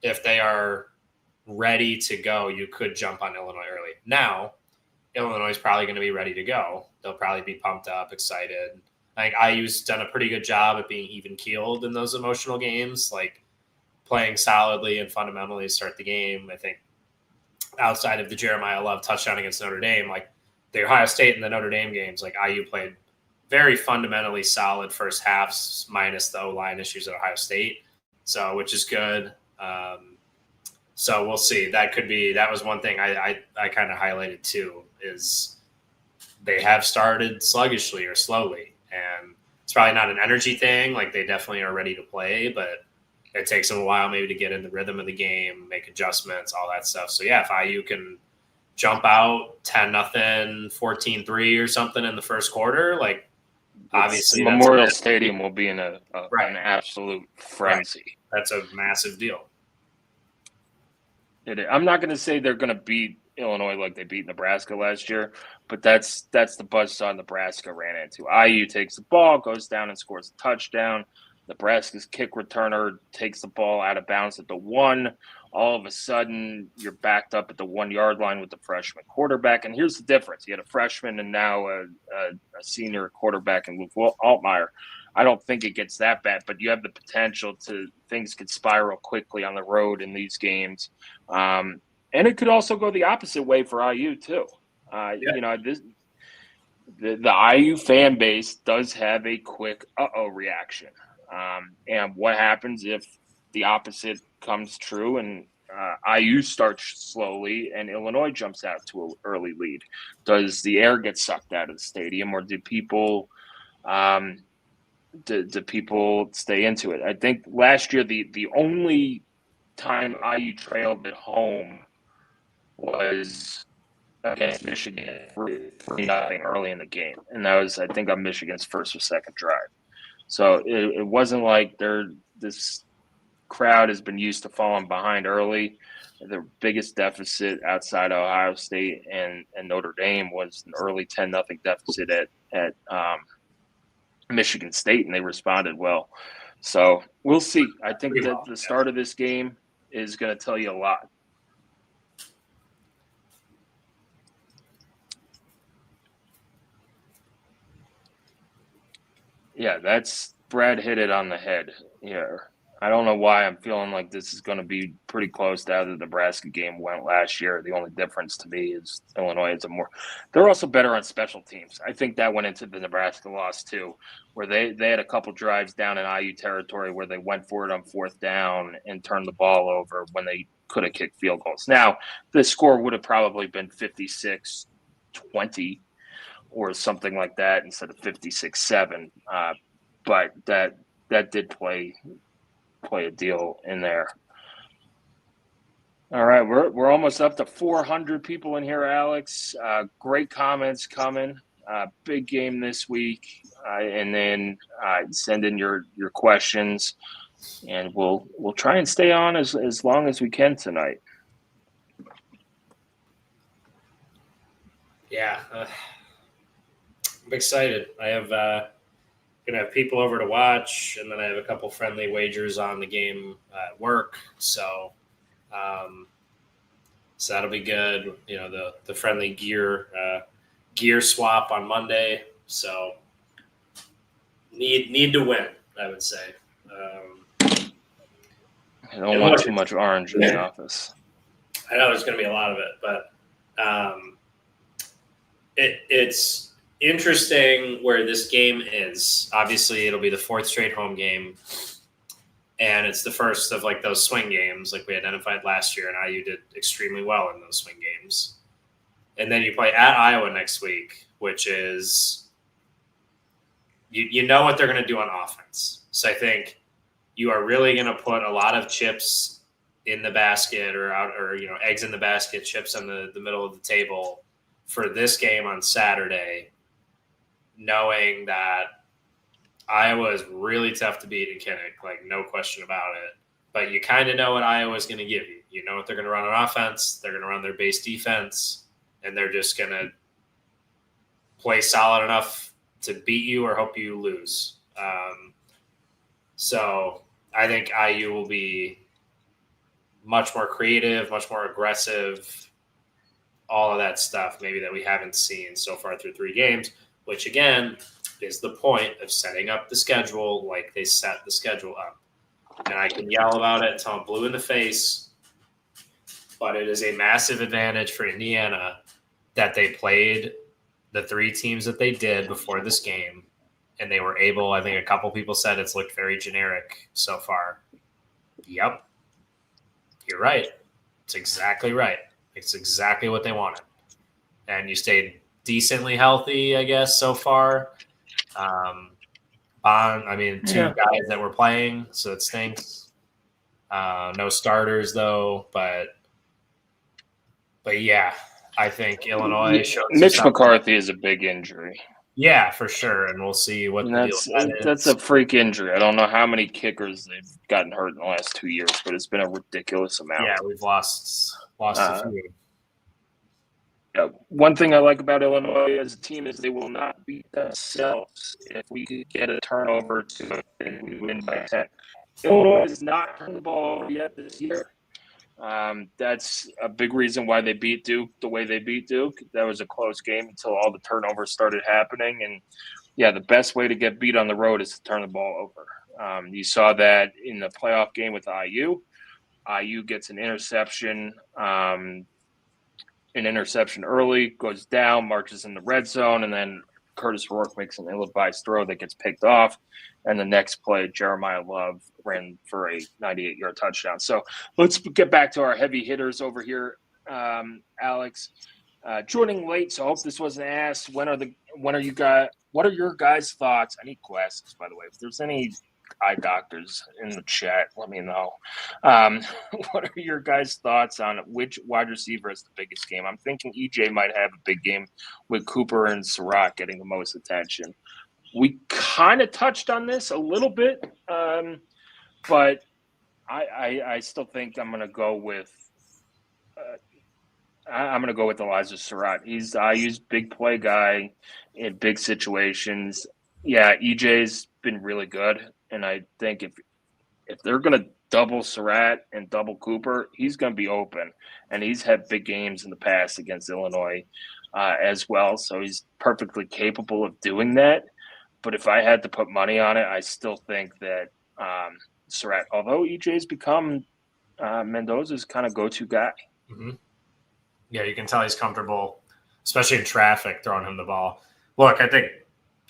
if they are ready to go, you could jump on Illinois early. Now, Illinois is probably going to be ready to go. They'll probably be pumped up, excited. I think IU's done a pretty good job at being even keeled in those emotional games, like playing solidly and fundamentally to start the game. I think outside of the Jeremiah Love touchdown against Notre Dame, like the Ohio State and the Notre Dame games, like IU played very fundamentally solid first halves minus the O-line issues at Ohio State. So, which is good. So we'll see. That was one thing I kind of highlighted too, is they have started sluggishly or slowly. And it's probably not an energy thing. Like they definitely are ready to play, but it takes them a while maybe to get in the rhythm of the game, make adjustments, all that stuff. So yeah, if IU can jump out 10-0, 14-3 or something in the first quarter, like obviously Memorial Stadium will be in an absolute frenzy. Right. That's a massive deal. I'm not going to say they're going to beat Illinois like they beat Nebraska last year, but that's the buzzsaw Nebraska ran into. IU takes the ball, goes down and scores a touchdown. Nebraska's kick returner takes the ball out of bounds at the 1. All of a sudden, you're backed up at the 1-yard line with the freshman quarterback. And here's the difference. You had a freshman and now a senior quarterback in Luke Altmaier. I don't think it gets that bad, but you have the potential things could spiral quickly on the road in these games. And it could also go the opposite way for IU too. The IU fan base does have a quick reaction. And what happens if the opposite comes true and IU starts slowly and Illinois jumps out to an early lead? Does the air get sucked out of the stadium, or do people stay into it? I think last year the only time IU trailed at home was against Michigan 3-0 early in the game, and that was, I think, on Michigan's first or second drive. So it wasn't like this crowd has been used to falling behind early. The biggest deficit outside Ohio State and Notre Dame was an early 10-0 deficit at Michigan State, and they responded well. So we'll see. I think that the start of this game is going to tell you a lot. Yeah, Brad hit it on the head here. I don't know why I'm feeling like this is going to be pretty close to how the Nebraska game went last year. The only difference to me is Illinois is they're also better on special teams. I think that went into the Nebraska loss too, where they had a couple drives down in IU territory where they went for it on fourth down and turned the ball over when they could have kicked field goals. Now, the score would have probably been 56-20 or something like that instead of 56-7. But that did play a deal in there. All right, we're almost up to 400 people in here, Alex. Great comments coming. Big game this week, and then send in your questions, and we'll try and stay on as long as we can tonight. Yeah, I'm excited. I have gonna have people over to watch, and then I have a couple friendly wagers on the game at work. So that'll be good. You know, the friendly gear swap on Monday. So need to win, I would say. I don't want too much orange in the office. I know there's going to be a lot of it, but it's interesting where this game is. Obviously, it'll be the fourth straight home game, and it's the first of like those swing games like we identified last year, and IU did extremely well in those swing games. And then you play at Iowa next week, which is you know what they're going to do on offense. So I think you are really going to put a lot of chips in the basket or eggs in the basket, chips on the middle of the table for this game on Saturday, knowing that Iowa is really tough to beat in Kinnick, like no question about it. But you kind of know what Iowa is going to give you. You know what they're going to run on offense. They're going to run their base defense, and they're just going to play solid enough to beat you or hope you lose. So I think IU will be much more creative, much more aggressive, all of that stuff maybe that we haven't seen so far through 3 games, which again is the point of setting up the schedule like they set the schedule up. And I can yell about it until I'm blue in the face, but it is a massive advantage for Indiana that they played the 3 teams that they did before this game, and they were able, I think a couple people said it's looked very generic so far. Yep. You're right. It's exactly right. It's exactly what they wanted. And you stayed decently healthy, I guess, so far. Two guys that were playing, so it stinks. No starters, though, but yeah, I think Illinois showed Mitch McCarthy is a big injury. Yeah, for sure, and we'll see what that's a freak injury. I don't know how many kickers they've gotten hurt in the last 2 years, but it's been a ridiculous amount. Yeah, we've lost a few. One thing I like about Illinois as a team is they will not beat themselves. If we could get a turnover to and we win by 10. Illinois has not turned the ball over yet this year. That's a big reason why they beat Duke the way they beat Duke. That was a close game until all the turnovers started happening. And, yeah, the best way to get beat on the road is to turn the ball over. You saw that in the playoff game with IU. IU gets an interception early, goes down, marches in the red zone, and then Curtis Rourke makes an ill-advised throw that gets picked off. And the next play, Jeremiah Love ran for a 98-yard touchdown. So let's get back to our heavy hitters over here, Alex. Joining late, so I hope this wasn't asked. What are your guys' thoughts? I need glasses, by the way. If there's any eye doctors in the chat, let me know. What are your guys' thoughts on which wide receiver has the biggest game? I'm thinking EJ might have a big game with Cooper and Surratt getting the most attention. We kind of touched on this a little bit, but I still think I'm going to go with Elijah Surratt. He's IU's big play guy in big situations. Yeah, EJ's been really good, and I think if they're going to double Surratt and double Cooper, he's going to be open, and he's had big games in the past against Illinois as well, so he's perfectly capable of doing that. But if I had to put money on it, I still think that Surratt. Although EJ's become Mendoza's kind of go-to guy. Mm-hmm. Yeah, you can tell he's comfortable, especially in traffic, throwing him the ball. Look, I think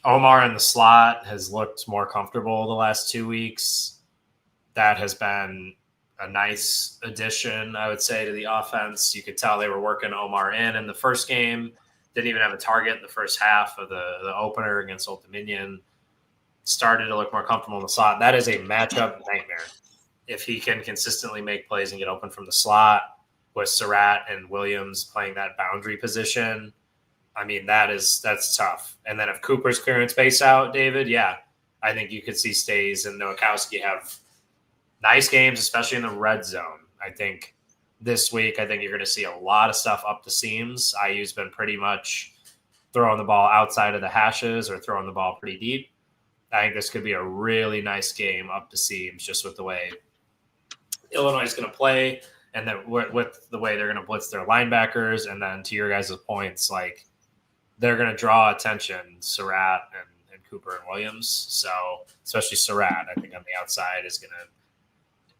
Omar in the slot has looked more comfortable the last 2 weeks. That has been a nice addition, I would say, to the offense. You could tell they were working Omar in the first game. Didn't even have a target in the first half of the opener against Old Dominion. Started to look more comfortable in the slot. That is a matchup nightmare. If he can consistently make plays and get open from the slot with Surratt and Williams playing that boundary position, I mean, that's tough. And then if Cooper's clearing space out, David, yeah, I think you could see Stays and Nowakowski have nice games, especially in the red zone. I think this week, you're going to see a lot of stuff up the seams. IU's been pretty much throwing the ball outside of the hashes or throwing the ball pretty deep. I think this could be a really nice game up the seams, just with the way Illinois is going to play and then with the way they're going to blitz their linebackers. And then to your guys' points, like they're going to draw attention, Surratt and Cooper and Williams. So especially Surratt, I think on the outside is going to,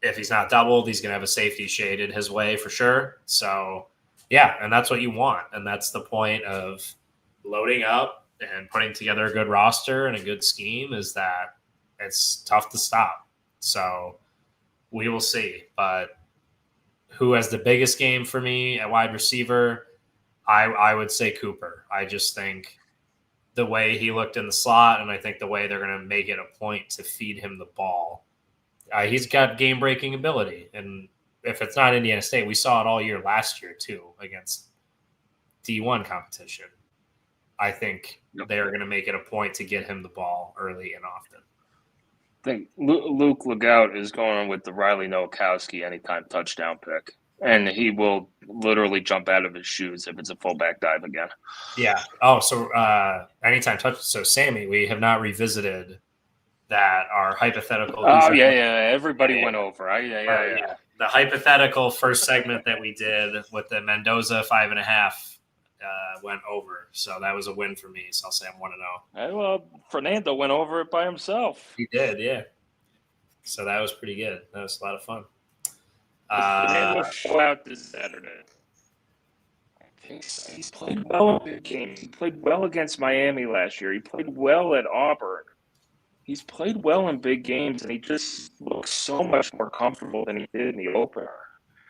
if he's not doubled, he's going to have a safety shaded his way for sure. So yeah, and that's what you want. And that's the point of loading up and putting together a good roster and a good scheme, is that it's tough to stop. So we will see. But who has the biggest game for me at wide receiver? I would say Cooper. I just think the way he looked in the slot, and I think the way they're going to make it a point to feed him the ball, he's got game-breaking ability. And if it's not Indiana State, we saw it all year last year too against D1 competition. I think they're going to make it a point to get him the ball early and often. I think Luke Legout is going with the Riley Nowakowski anytime touchdown pick. And he will literally jump out of his shoes if it's a fullback dive again. Yeah. Oh, so anytime touch. So, Sammy, we have not revisited that, our hypothetical. Oh, yeah. Everybody went over. Yeah. The hypothetical first segment that we did with the Mendoza 5.5 went over. So that was a win for me. So I'll say I'm 1-0. Well, Fernando went over it by himself. He did, yeah. So that was pretty good. That was a lot of fun. Fernando show out this Saturday. I think so. He's played well in big games. He played well against Miami last year. He played well at Auburn. He's played well in big games, and he just looks so much more comfortable than he did in the opener.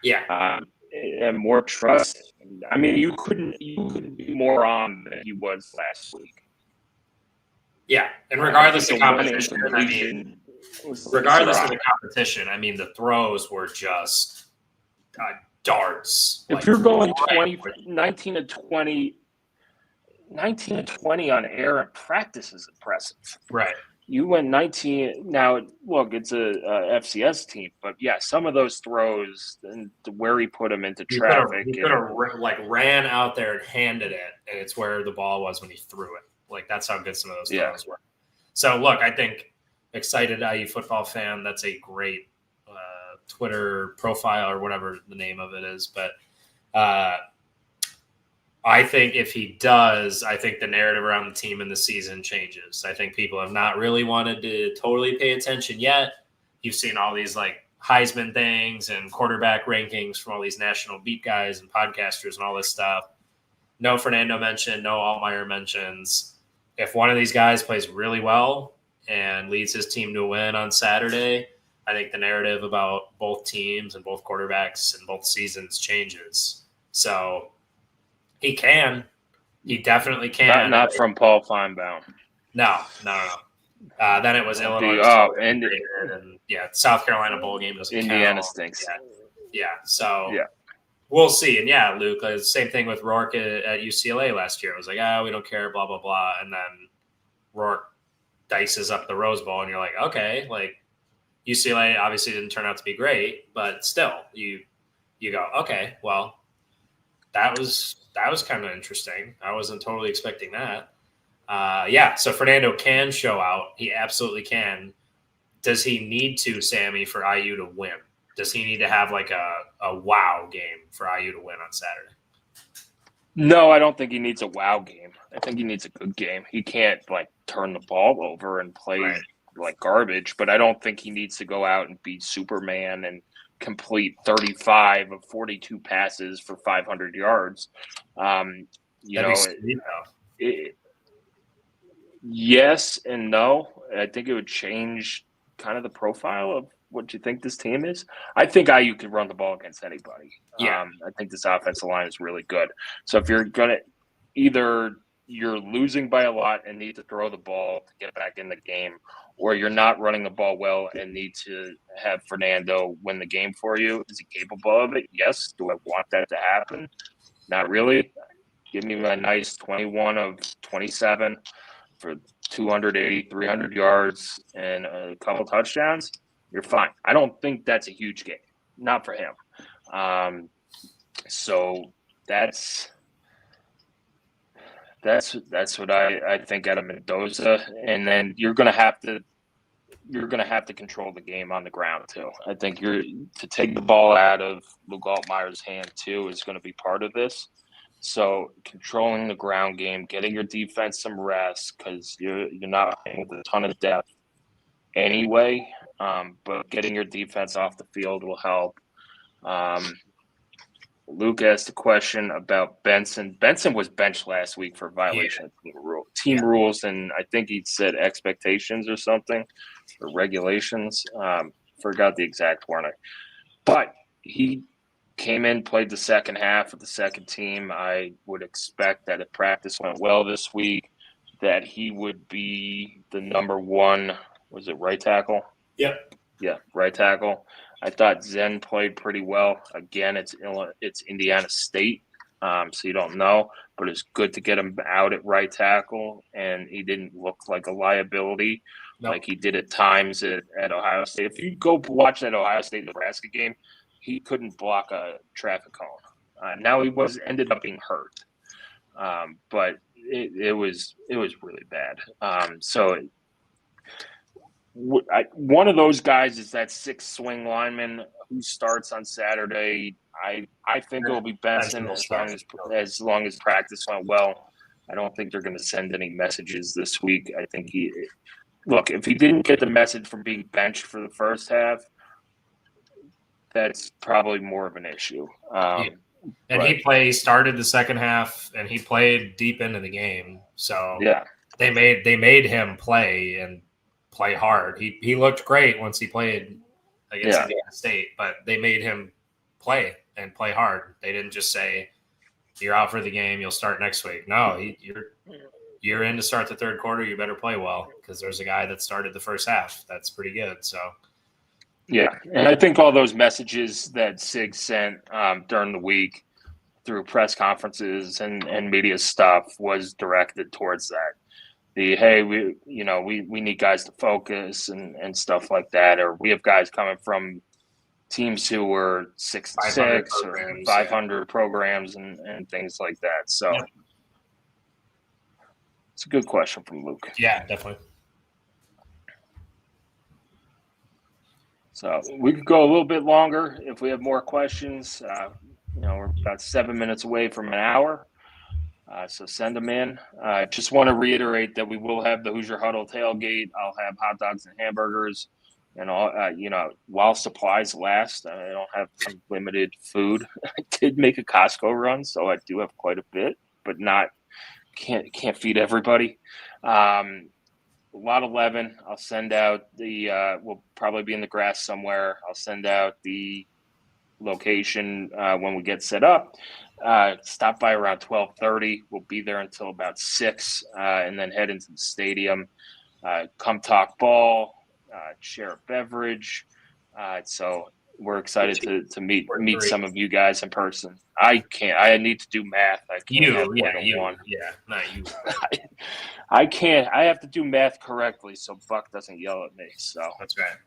Yeah. And more trust. I mean, you couldn't be more on than he was last week. Yeah, and regardless of competition, the throws were just darts. If you're going 19 to 20 on air in practice is impressive. Right. You went 19. Now, look, it's a FCS team, but yeah, some of those throws and where he put them into traffic. He could have ran out there and handed it, and it's where the ball was when he threw it. Like, that's how good some of those throws were. So, look, I think excited IU football fan, that's a great Twitter profile or whatever the name of it is. But I think if he does, I think the narrative around the team in the season changes. I think people have not really wanted to totally pay attention yet. You've seen all these like Heisman things and quarterback rankings from all these national beat guys and podcasters and all this stuff. No Fernando mentioned, no Altmaier mentions. If one of these guys plays really well and leads his team to a win on Saturday, I think the narrative about both teams and both quarterbacks and both seasons changes. So he definitely can. Not from Paul Feinbaum. No. Then it was Illinois. And South Carolina bowl game doesn't count. Indiana stinks. Yeah. So we'll see. And yeah, Luke, same thing with Rourke at UCLA last year. It was like, we don't care, blah, blah, blah. And then Rourke dices up the Rose Bowl, and you're like, okay, like UCLA obviously didn't turn out to be great, but still, you go, okay, well, that was kind of interesting. I wasn't totally expecting that. So Fernando can show out. He absolutely can. Does he need to, Sammy, for IU to win? Does he need to have like a wow game for IU to win on Saturday? No, I don't think he needs a wow game. I think he needs a good game. He can't like turn the ball over and play like garbage, but I don't think he needs to go out and be Superman and complete 35 of 42 passes for 500 yards. Yes and no. I think it would change kind of the profile of what you think this team is. I think IU could run the ball against anybody. Yeah. I think this offensive line is really good. So if you're going to either you're losing by a lot and need to throw the ball to get back in the game, or you're not running the ball well and need to have Fernando win the game for you. Is he capable of it? Yes. Do I want that to happen? Not really. Give me my nice 21 of 27 for 280, 300 yards and a couple touchdowns. You're fine. I don't think that's a huge game. Not for him. So that's what I think out of Mendoza. And then you're gonna have to control the game on the ground too. I think to take the ball out of Luke Altmaier's hand too is going to be part of this. So controlling the ground game, getting your defense some rest because you're not playing with a ton of depth anyway. But getting your defense off the field will help. Luke asked a question about Benson. Benson was benched last week for violation of team rules, and I think he said expectations or something, or regulations. Forgot the exact wording. But he came in, played the second half of the second team. I would expect that if practice went well this week, that he would be the number one, was it right tackle? Yep. Yeah, right tackle. I thought Zen played pretty well. Again, it's Indiana State, so you don't know. But it's good to get him out at right tackle, and he didn't look like a liability like he did at times at Ohio State. If you go watch that Ohio State-Nebraska game, he couldn't block a traffic cone. Now he ended up being hurt, but it was really bad. One of those guys is that sixth swing lineman who starts on Saturday. I think it will be Benson as long as practice went well. I don't think they're going to send any messages this week. I think if he didn't get the message from being benched for the first half, that's probably more of an issue. And he started the second half, and he played deep into the game. So they made him play and play hard. He looked great once he played against Indiana State, but they made him play and play hard. They didn't just say, "You're out for the game. You'll start next week." No, you're in to start the third quarter. You better play well because there's a guy that started the first half. That's pretty good. So. Yeah, and I think all those messages that Sig sent during the week through press conferences and media stuff was directed towards that. We need guys to focus and stuff like that, or we have guys coming from teams who were 6-6 or 500 programs and things like that. So it's a good question from Luke. Yeah, definitely. So we could go a little bit longer if we have more questions. We're about 7 minutes away from an hour. So send them in. Just want to reiterate that we will have the Hoosier Huddle tailgate. I'll have hot dogs and hamburgers and all, while supplies last. I don't have unlimited food. I did make a Costco run, so I do have quite a bit, but can't feed everybody. Lot 11, I'll send out we'll probably be in the grass somewhere. I'll send out the location when we get set up. Stop by around 12:30. We'll be there until about 6 and then head into the stadium. Come talk ball, share a beverage. So we're excited to meet some of you guys in person. I need to do math. I can't. Not you. I can't. I have to do math correctly so Buck doesn't yell at me. So that's right.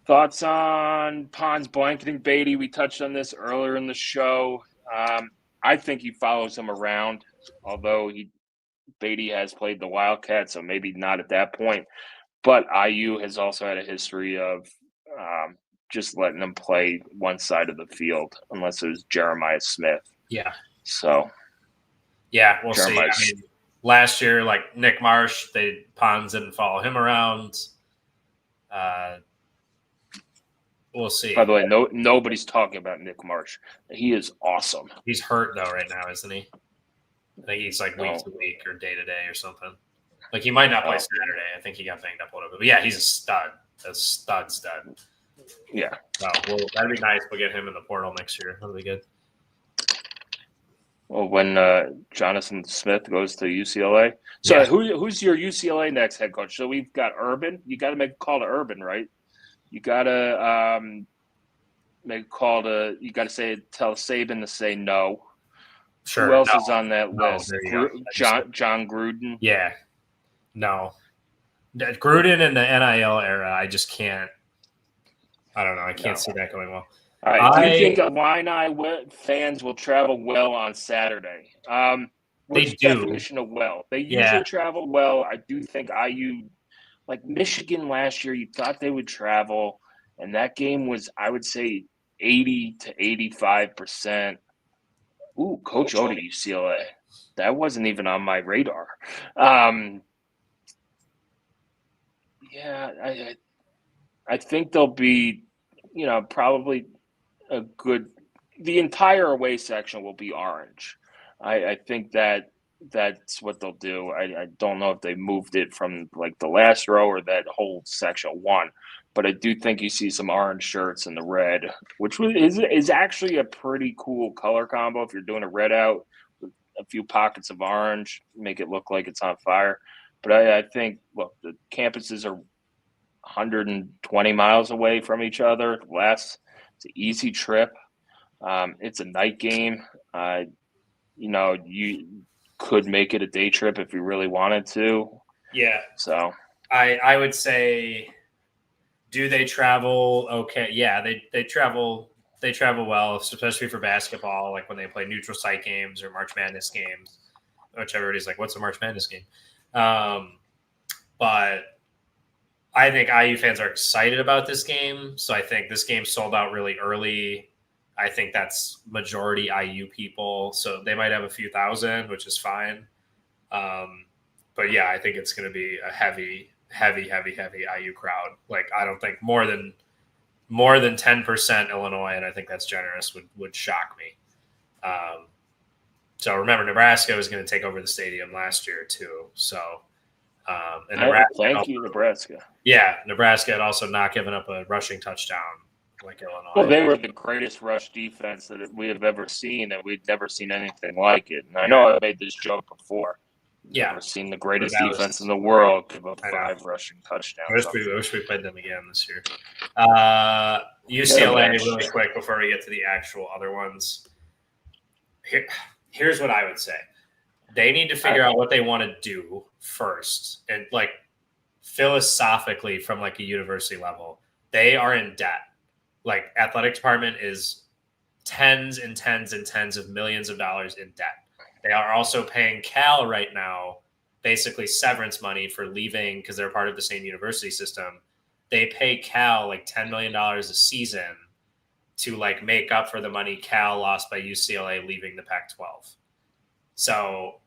Thoughts on Pons blanketing Beatty? We touched on this earlier in the show. I think he follows him around, although Beatty has played the Wildcat, so maybe not at that point. But IU has also had a history of just letting them play one side of the field, unless it was Jeremiah Smith. Yeah. So. Yeah, we'll see. I mean, last year, like Nick Marsh, Pons didn't follow him around. We'll see. By the way, nobody's talking about Nick Marsh. He is awesome. He's hurt though right now, isn't he? I think he's like week to week or day to day or something. Like he might not play Saturday. I think he got banged up a little bit. But yeah, he's a stud. A stud. Yeah. So that'd be nice. We'll get him in the portal next year. That'll be good. Well, when Jonathan Smith goes to UCLA. So Yeah. who's your UCLA next head coach? So we've got Urban. You got to make a call to Urban, right? You got to make a call to. You got to tell Saban to say no. Sure. Who else is on that list? there you go. John Gruden. Yeah. No. Gruden in the NIL era, I just can't. I don't know. I can't see that going well. All right. Do you think Illini fans will travel well on Saturday? What's the definition of well? They usually travel well. I do think IU, like Michigan last year, you thought they would travel, and that game was, I would say, 80 to 85%. Ooh, Coach O to UCLA. That wasn't even on my radar. Yeah, I think they'll be, probably a good. The entire away section will be orange. I think that's what they'll do. I don't know if they moved it from like the last row or that whole section one, but I do think you see some orange shirts in the red, which is actually a pretty cool color combo. If you're doing a red out with a few pockets of orange, make it look like it's on fire. But I think, look, the campuses are 120 miles away from each other. It's an easy trip. It's a night game. You could make it a day trip if you really wanted to. Yeah. So I would say, do they travel? Okay. Yeah, they travel. They travel well, especially for basketball, like when they play neutral site games or March Madness games, which everybody's like, what's a March Madness game? But I think IU fans are excited about this game. So I think this game sold out really early. I think that's majority IU people. So they might have a few thousand, which is fine. But yeah, I think it's going to be a heavy IU crowd. Like, I don't think more than 10% Illinois, and I think that's generous, would shock me. So remember, Nebraska was going to take over the stadium last year too. So, and Nebraska, thank you, Nebraska. Yeah, Nebraska had also not given up a rushing touchdown like Illinois. Well, they were the greatest rush defense that we have ever seen, and we've never seen anything like it. And I know I made this joke before. Yeah, never seen the greatest defense in the world give up 5 rushing touchdowns. I wish we played them again this year. UCLA, really quick before we get to the actual other ones. Here's what I would say. They need to figure out what they want to do first. And like philosophically from like a university level, they are in debt. Like athletic department is tens and tens and tens of millions of dollars in debt. They are also paying Cal right now basically severance money for leaving because they're part of the same university system. They pay Cal like $10 million a season to like make up for the money Cal lost by UCLA leaving the Pac-12. So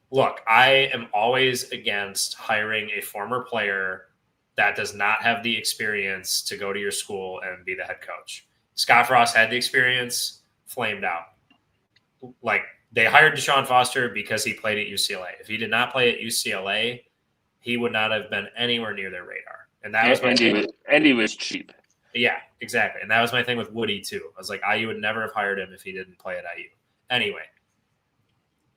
look, I am always against hiring a former player that does not have the experience to go to your school and be the head coach. Scott Frost had the experience, flamed out. Like, they hired Deshaun Foster because he played at UCLA. If he did not play at UCLA, he would not have been anywhere near their radar. And that was my thing. And he was cheap. Yeah, exactly. And that was my thing with Woody too. I was like, IU would never have hired him if he didn't play at IU. Anyway,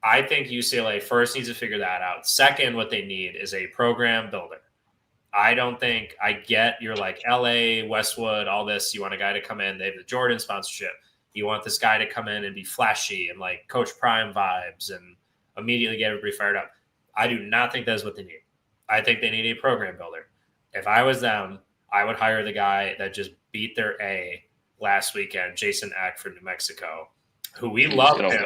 I think UCLA first needs to figure that out. Second, what they need is a program builder. I get you're like LA, Westwood, all this. You want a guy to come in. They have the Jordan sponsorship. You want this guy to come in and be flashy and like Coach Prime vibes and immediately get everybody fired up. I do not think that's what they need. I think they need a program builder. If I was them, I would hire the guy that just beat their A last weekend, Jason Eck from New Mexico, who we loved him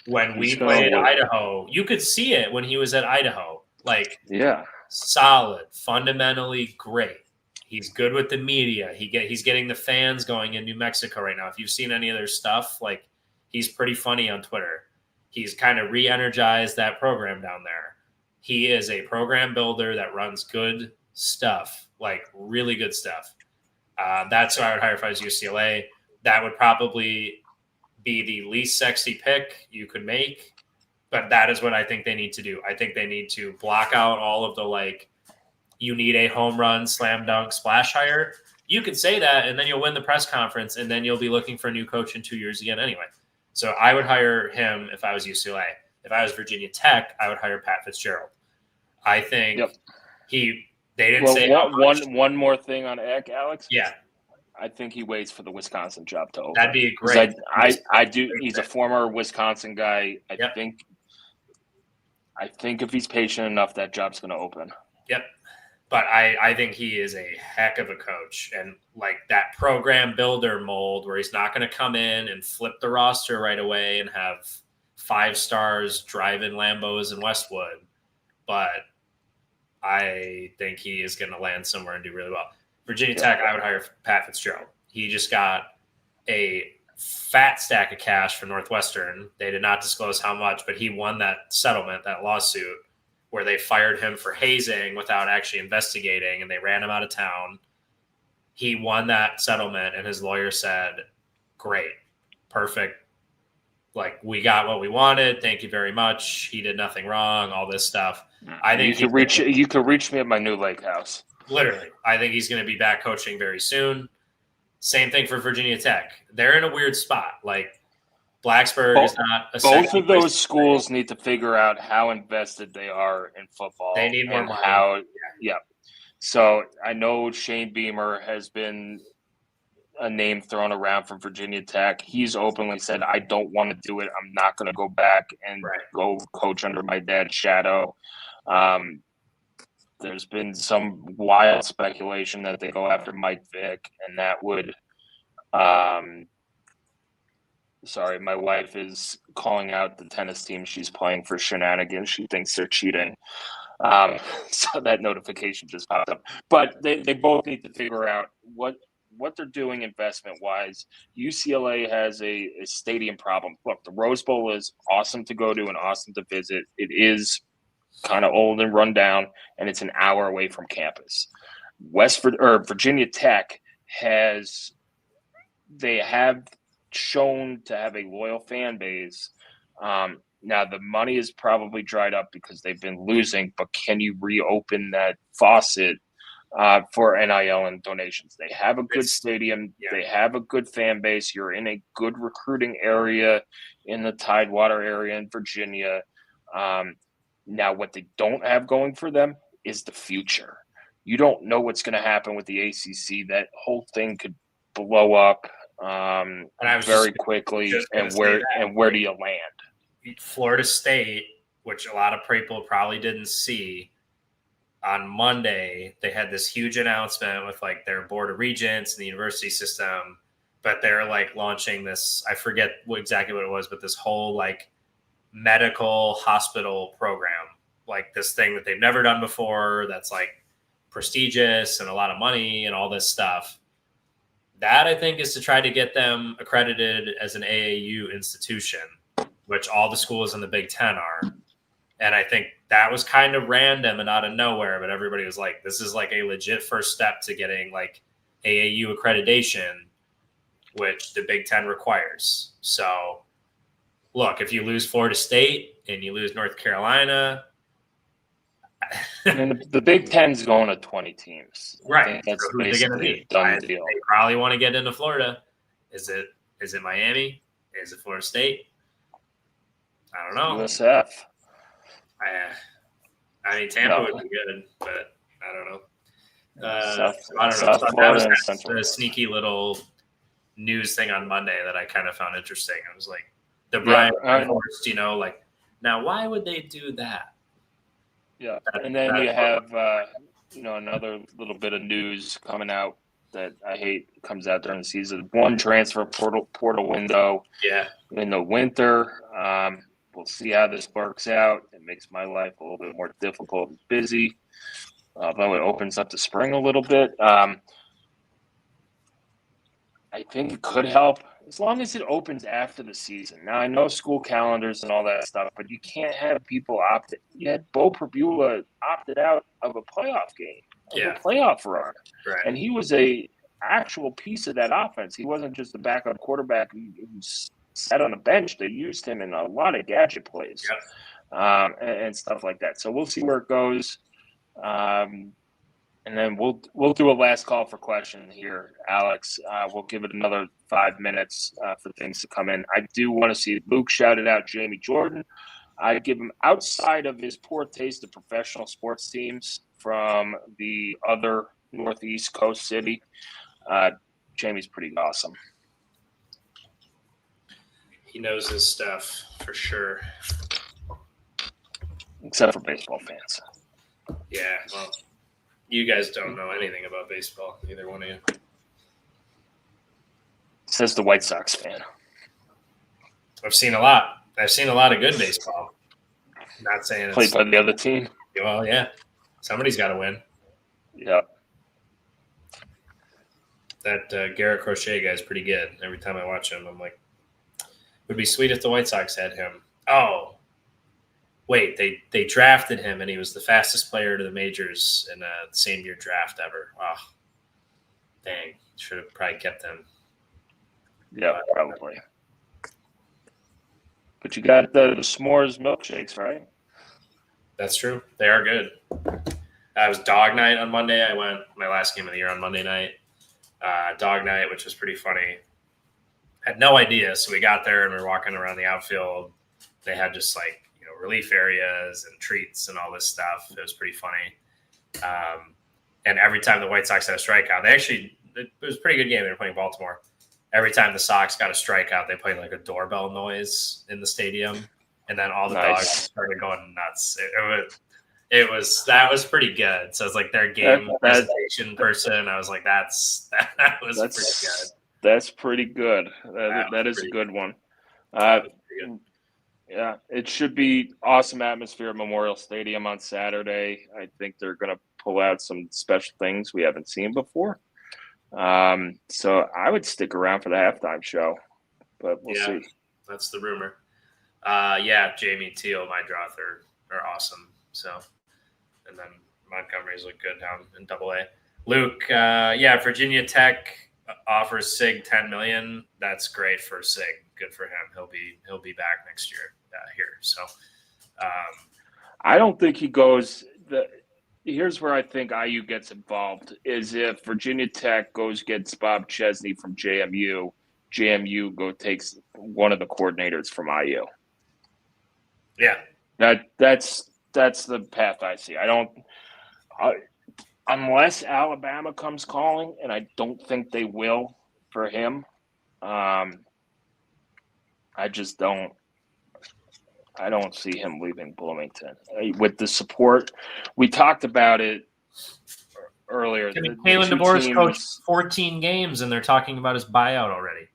when we played Idaho. You could see it when he was at Idaho. Like, yeah, solid, fundamentally great. He's good with the media. He's getting the fans going in New Mexico right now. If you've seen any of their stuff, like, he's pretty funny on Twitter. He's kind of re-energized that program down there. He is a program builder that runs good stuff, like really good stuff. That's who I would hire if I was UCLA. That would probably be the least sexy pick you could make, but that is what I think they need to do. I think they need to block out all of the like, you need a home run, slam dunk, splash hire. You could say that, and then you'll win the press conference, and then you'll be looking for a new coach in 2 years again anyway. So I would hire him if I was UCLA. If I was Virginia Tech, I would hire Pat Fitzgerald. I think they didn't say one more thing on Eck, Alex. Yeah. I think he waits for the Wisconsin job to open. That'd be great. I do. He's a former Wisconsin guy. I think if he's patient enough, that job's going to open. Yep. But I think he is a heck of a coach, and like that program builder mold where he's not going to come in and flip the roster right away and have 5 stars driving Lambos in Westwood. But I think he is going to land somewhere and do really well. Virginia Tech, I would hire Pat Fitzgerald. He just got a fat stack of cash from Northwestern. They did not disclose how much, but he won that settlement, that lawsuit, where they fired him for hazing without actually investigating, and they ran him out of town. He won that settlement, and his lawyer said, great, perfect. Like, we got what we wanted. Thank you very much. He did nothing wrong, all this stuff. I think you could reach me at my new lake house. Literally. I think he's going to be back coaching very soon. Same thing for Virginia Tech. They're in a weird spot. Like, Blacksburg is not a both of those schools need to figure out how invested they are in football. They need more money. So I know Shane Beamer has been a name thrown around from Virginia Tech. He's openly said, I don't want to do it. I'm not going to go back and go coach under my dad's shadow. There's been some wild speculation that they go after Mike Vick, and that would sorry, my wife is calling out the tennis team she's playing for shenanigans. She thinks they're cheating. So that notification just popped up. But they both need to figure out what they're doing investment-wise. UCLA has a stadium problem. Look, the Rose Bowl is awesome to go to and awesome to visit. It is kind of old and run down, and it's an hour away from campus. Virginia Tech have shown to have a loyal fan base. Now the money is probably dried up because they've been losing, but can you reopen that faucet for NIL and donations? They have a good stadium. They have a good fan base. You're in a good recruiting area in the Tidewater area in Virginia. Now what they don't have going for them is the future. You don't know what's going to happen with the ACC. That whole thing could blow up very quickly. And where do you land? Florida State, which a lot of people probably didn't see, on Monday, they had this huge announcement with like their board of regents and the university system, but they're like launching this, I forget exactly what it was, but this whole like medical hospital program, like this thing that they've never done before. That's like prestigious and a lot of money and all this stuff. That I think is to try to get them accredited as an AAU institution, which all the schools in the Big Ten are. And I think that was kind of random and out of nowhere, but everybody was like, this is like a legit first step to getting like AAU accreditation, which the Big Ten requires. So look, if you lose Florida State and you lose North Carolina, and the Big Ten's going to 20 teams. Right. That's so who's basically be? a done deal. They probably want to get into Florida. Is it Miami? Is it Florida State? I don't know. USF. I mean, Tampa would be good, but I don't know. I don't know. South So that Florida was a sneaky little news thing on Monday that I kind of found interesting. I was like, the Brian Horst, like, now why would they do that? Yeah, and then you have another little bit of news coming out that I hate comes out during the season. One transfer portal window. Yeah. In the winter. We'll see how this works out. It makes my life a little bit more difficult and busy, although it opens up the spring a little bit. I think it could help as long as it opens after the season. Now, I know school calendars and all that stuff, but you can't have people opted. You had Bo Perbula opted out of a playoff game, a playoff run. Right. And he was a actual piece of that offense. He wasn't just a backup quarterback who sat on the bench. They used him in a lot of gadget plays and stuff like that. So we'll see where it goes. And then we'll do a last call for questions here, Alex. We'll give it another 5 minutes for things to come in. I do want to see Luke shouted out Jamie Jordan. I'd give him, outside of his poor taste of professional sports teams from the other Northeast Coast city, Jamie's pretty awesome. He knows his stuff for sure. Except for baseball fans. Yeah, well, you guys don't know anything about baseball, either one of you. Says the White Sox fan. I've seen a lot. I've seen a lot of good baseball. Not saying it's played by the other team. Well, yeah, somebody's got to win. Yeah. That Garrett Crochet guy's pretty good. Every time I watch him, I'm like, it would be sweet if the White Sox had him. Oh, wait, they drafted him, and he was the fastest player to the majors in the same year draft ever. Oh, dang. Should have probably kept him. Yeah, probably. But you got the s'mores milkshakes, right? That's true. They are good. I was dog night on Monday. I went my last game of the year on Monday night. Dog night, which was pretty funny. Had no idea. So we got there and we were walking around the outfield. They had just like, relief areas and treats and all this stuff. It was pretty funny. And every time the White Sox had a strikeout, it was a pretty good game. They were playing Baltimore. Every time the Sox got a strikeout, they played like a doorbell noise in the stadium. And then all the dogs started going nuts. That was pretty good. So it's like their game presentation person. I was like, that was pretty good. That's pretty good. That is a good one. Yeah, it should be awesome atmosphere at Memorial Stadium on Saturday. I think they're going to pull out some special things we haven't seen before. So I would stick around for the halftime show, but we'll see. That's the rumor. Jamie, Teal, my Droth are awesome. So, and then Montgomery's look good down in AA. Luke, Virginia Tech offers Sig $10 million. That's great for Sig. Good for him. He'll be back next year here. So, I don't think he goes. Here's where I think IU gets involved is if Virginia Tech gets Bob Chesney from JMU. JMU takes one of the coordinators from IU. Yeah, that's the path I see. Unless Alabama comes calling, and I don't think they will for him. I just don't. I don't see him leaving Bloomington with the support. We talked about it earlier. Kalen DeBoer's coached 14 games, and they're talking about his buyout already.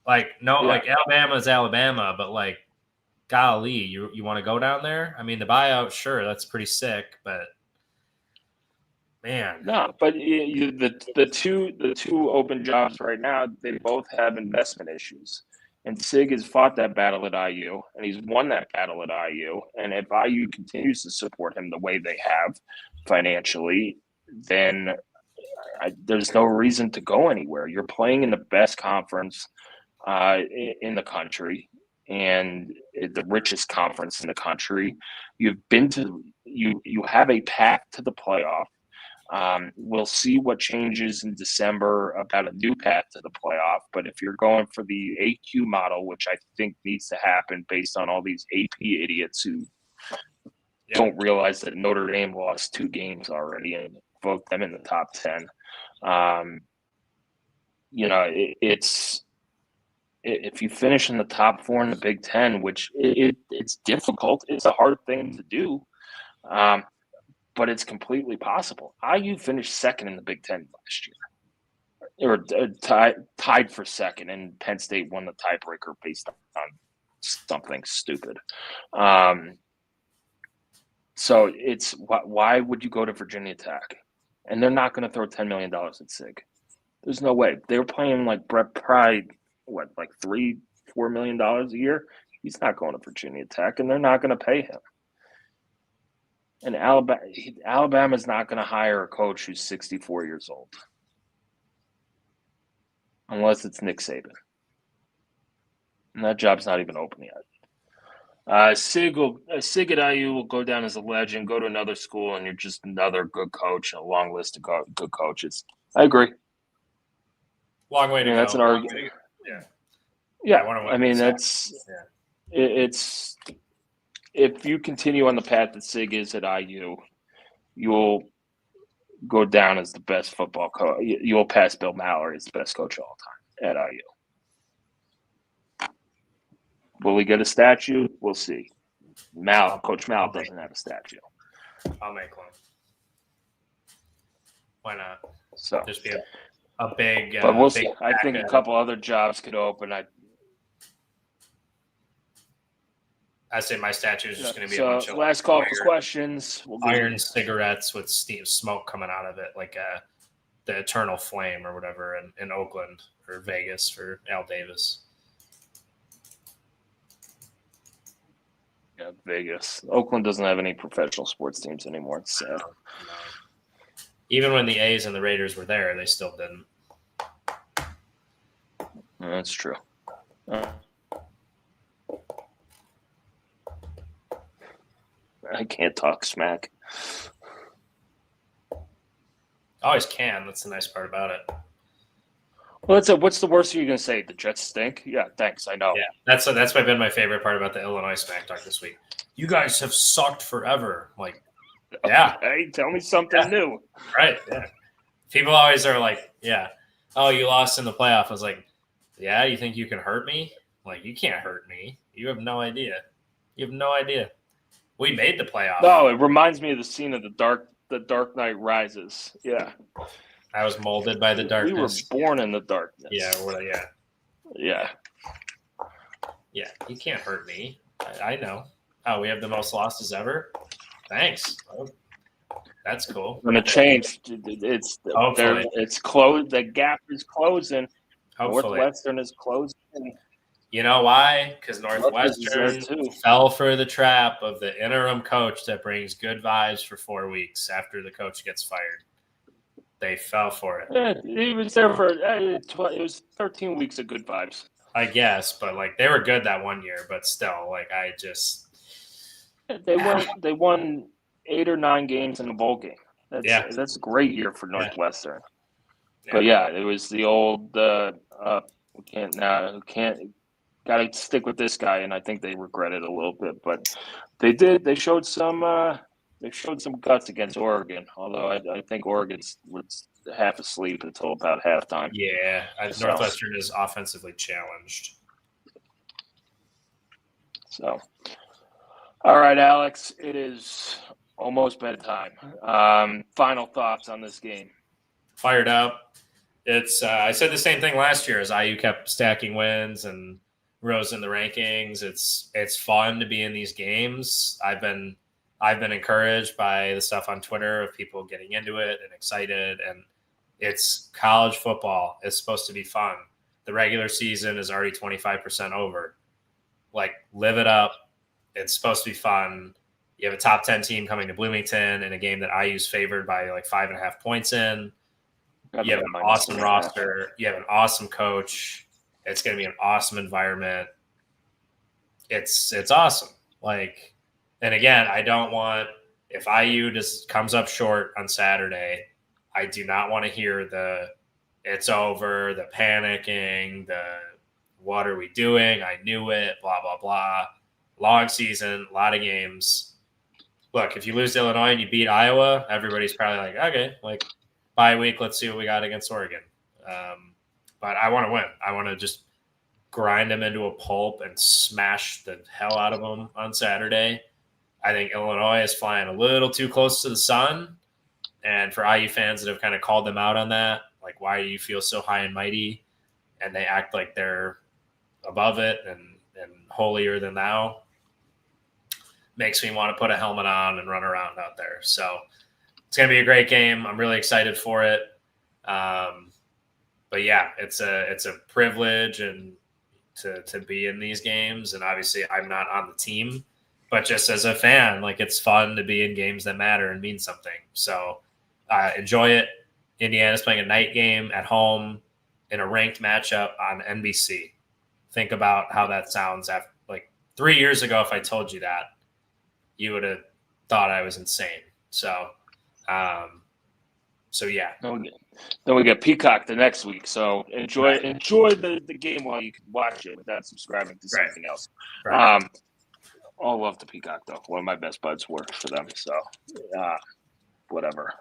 Like Alabama is Alabama, but like, golly, you want to go down there? I mean, the buyout, sure, that's pretty sick, but man, no. But the two open jobs right now, they both have investment issues. And Sig has fought that battle at IU, and he's won that battle at IU. And if IU continues to support him the way they have financially, then there's no reason to go anywhere. You're playing in the best conference in the country and the richest conference in the country. You have a path to the playoff. We'll see what changes in December about a new path to the playoff. But if you're going for the AQ model, which I think needs to happen based on all these AP idiots who don't realize that Notre Dame lost 2 games already and vote them in the top 10. It's if you finish in the top 4 in the Big Ten, which it's difficult. It's a hard thing to do. But it's completely possible. IU finished second in the Big Ten last year, or tied for second, and Penn State won the tiebreaker based on something stupid. So it's why would you go to Virginia Tech? And they're not going to throw $10 million at Sig. There's no way. They were playing like Brett Pride like $3-4 million a year. He's not going to Virginia Tech, and they're not going to pay him. And Alabama's not going to hire a coach who's 64 years old, unless it's Nick Saban, and that job's not even open yet. Sig at IU will go down as a legend. Go to another school, and you're just another good coach. A long list of good coaches. I agree. Long way to go. That's an argument. Yeah. I mean, it's if you continue on the path that Sig is at IU, you'll go down as the best football coach. You'll pass Bill Mallory as the best coach of all time at IU. Will we get a statue? We'll see. Coach Mal doesn't have a statue. I'll make one. Why not? So just be a big. But we'll see. I think a couple other jobs could open. I say my statue is just going to be a bunch of last call for questions. Iron cigarettes with smoke coming out of it, like the Eternal Flame or whatever in Oakland or Vegas for Al Davis. Yeah, Vegas. Oakland doesn't have any professional sports teams anymore. It's sad. No. Even when the A's and the Raiders were there, they still didn't. That's true. I can't talk smack. Always can. That's the nice part about it. Well, what's the worst you're going to say? The Jets stink? Yeah, thanks. I know. Yeah, that's been my favorite part about the Illinois Smack Talk this week. You guys have sucked forever. Like, yeah. Hey, tell me something new. Right, yeah. People always are like, yeah, oh, you lost in the playoff. I was like, yeah, you think you can hurt me? Like, you can't hurt me. You have no idea. We made the playoff. No, it reminds me of the scene of the Dark Knight Rises. Yeah. I was molded by the darkness. We were born in the darkness. Yeah, Yeah. Yeah, you can't hurt me. I know. Oh, we have the most losses ever? Thanks. Oh, that's cool. Going to change. It's closed. The gap is closing. Hopefully. Northwestern is closing. You know why? Because Northwestern fell for the trap of the interim coach that brings good vibes for 4 weeks after the coach gets fired. They fell for it. Yeah, he was there for it was 13 weeks of good vibes. I guess, but like they were good that 1 year, but still, like I just they won 8 or 9 games in a bowl game. That's a great year for Northwestern. Yeah. But yeah, it was the old we can't got to stick with this guy, and I think they regret it a little bit, but they did. They showed some guts against Oregon, although I think Oregon was half asleep until about halftime. Yeah, Northwestern is offensively challenged. So, all right, Alex, it is almost bedtime. Final thoughts on this game? Fired up. It's I said the same thing last year as IU kept stacking wins and rose in the rankings. It's fun to be in these games. I've been encouraged by the stuff on Twitter of people getting into it and excited. And it's college football. It's supposed to be fun. The regular season is already 25% over. Like, live it up. It's supposed to be fun. You have a top 10 team coming to Bloomington in a game that IU's favored by like 5.5 points in. You have an awesome roster. You have an awesome coach. It's going to be an awesome environment. It's awesome. Like, and again, I don't want, if IU just comes up short on Saturday, I do not want to hear the it's over, the panicking, the what are we doing? I knew it, blah, blah, blah. Long season, a lot of games. Look, if you lose to Illinois and you beat Iowa, everybody's probably like, okay, like bye week, let's see what we got against Oregon. But I want to win. I want to just grind them into a pulp and smash the hell out of them on Saturday. I think Illinois is flying a little too close to the sun. And for IU fans that have kind of called them out on that, like, why do you feel so high and mighty? And they act like they're above it and holier than thou. Makes me want to put a helmet on and run around out there. So it's going to be a great game. I'm really excited for it. But yeah, it's a privilege and to be in these games. And obviously, I'm not on the team, but just as a fan, like it's fun to be in games that matter and mean something. So enjoy it. Indiana's playing a night game at home in a ranked matchup on NBC. Think about how that sounds. After like 3 years ago, if I told you that, you would have thought I was insane. So, yeah. Then we get Peacock the next week. So enjoy the game while you can watch it without subscribing to something else. Right. All love the Peacock though. One of my best buds works for them. So whatever.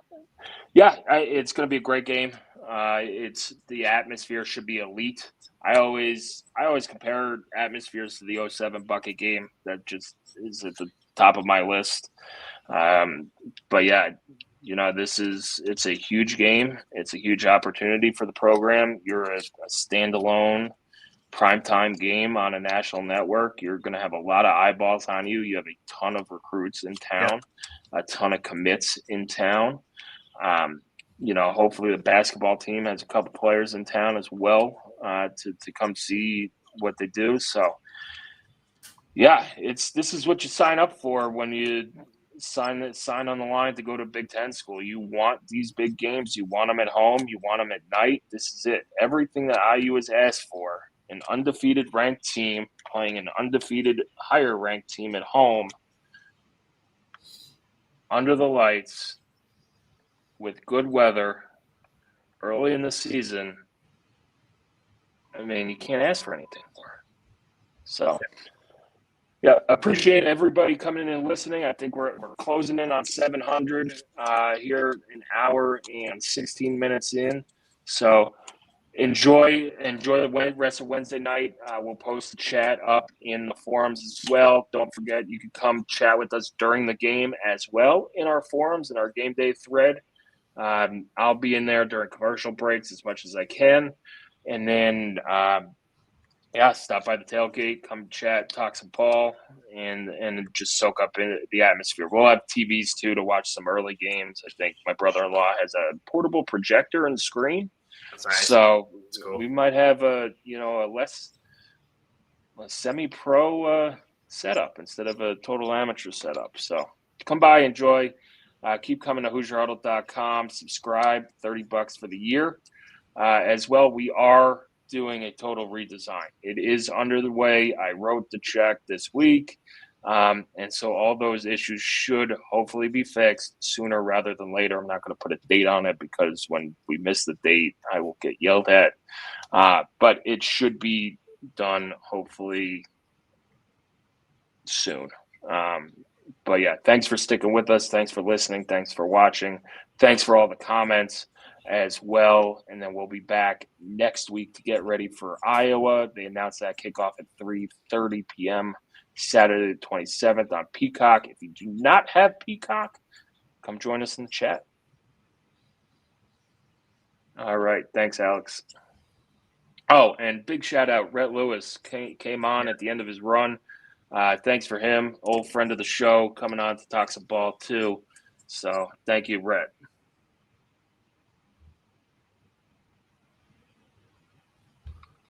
Yeah, it's going to be a great game. It's the atmosphere should be elite. I always compare atmospheres to the 07 bucket game. That just is at the top of my list. But yeah, it's a huge game. It's a huge opportunity for the program. You're a standalone primetime game on a national network. You're going to have a lot of eyeballs on you. You have a ton of recruits in town, a ton of commits in town. Hopefully the basketball team has a couple players in town as well to come see what they do. So, yeah, this is what you sign up for when you sign on the line to go to a Big Ten school. You want these big games. You want them at home. You want them at night. This is it. Everything that IU has asked for, an undefeated ranked team playing an undefeated higher ranked team at home under the lights with good weather early in the season. I mean, you can't ask for anything more. So, yeah, appreciate everybody coming in and listening. I think we're closing in on 700 here, an hour and 16 minutes in. So enjoy the rest of Wednesday night. We'll post the chat up in the forums as well. Don't forget, you can come chat with us during the game as well in our forums, in our game day thread. I'll be in there during commercial breaks as much as I can. And then, stop by the tailgate, come chat, talk some ball, and just soak up in the atmosphere. We'll have TVs, too, to watch some early games. I think my brother-in-law has a portable projector and screen. That's nice. So That's cool. we might have a semi-pro setup instead of a total amateur setup. So come by, enjoy. Keep coming to HoosierHuddle.com. Subscribe, $30 for the year. As well, we are doing a total redesign. It is under the way. I wrote the check this week. And so all those issues should hopefully be fixed sooner rather than later. I'm not going to put a date on it because when we miss the date, I will get yelled at. But it should be done hopefully soon. But yeah, thanks for sticking with us. Thanks for listening. Thanks for watching. Thanks for all the comments as well. And then we'll be back next week to get ready for Iowa. They announced that kickoff at 3:30 p.m. Saturday the 27th on Peacock. If you do not have Peacock, come join us in the chat. All right. Thanks, Alex. Oh, and big shout out. Rhett Lewis came on at the end of his run. Thanks for him. Old friend of the show coming on to talk some ball too. So thank you, Rhett.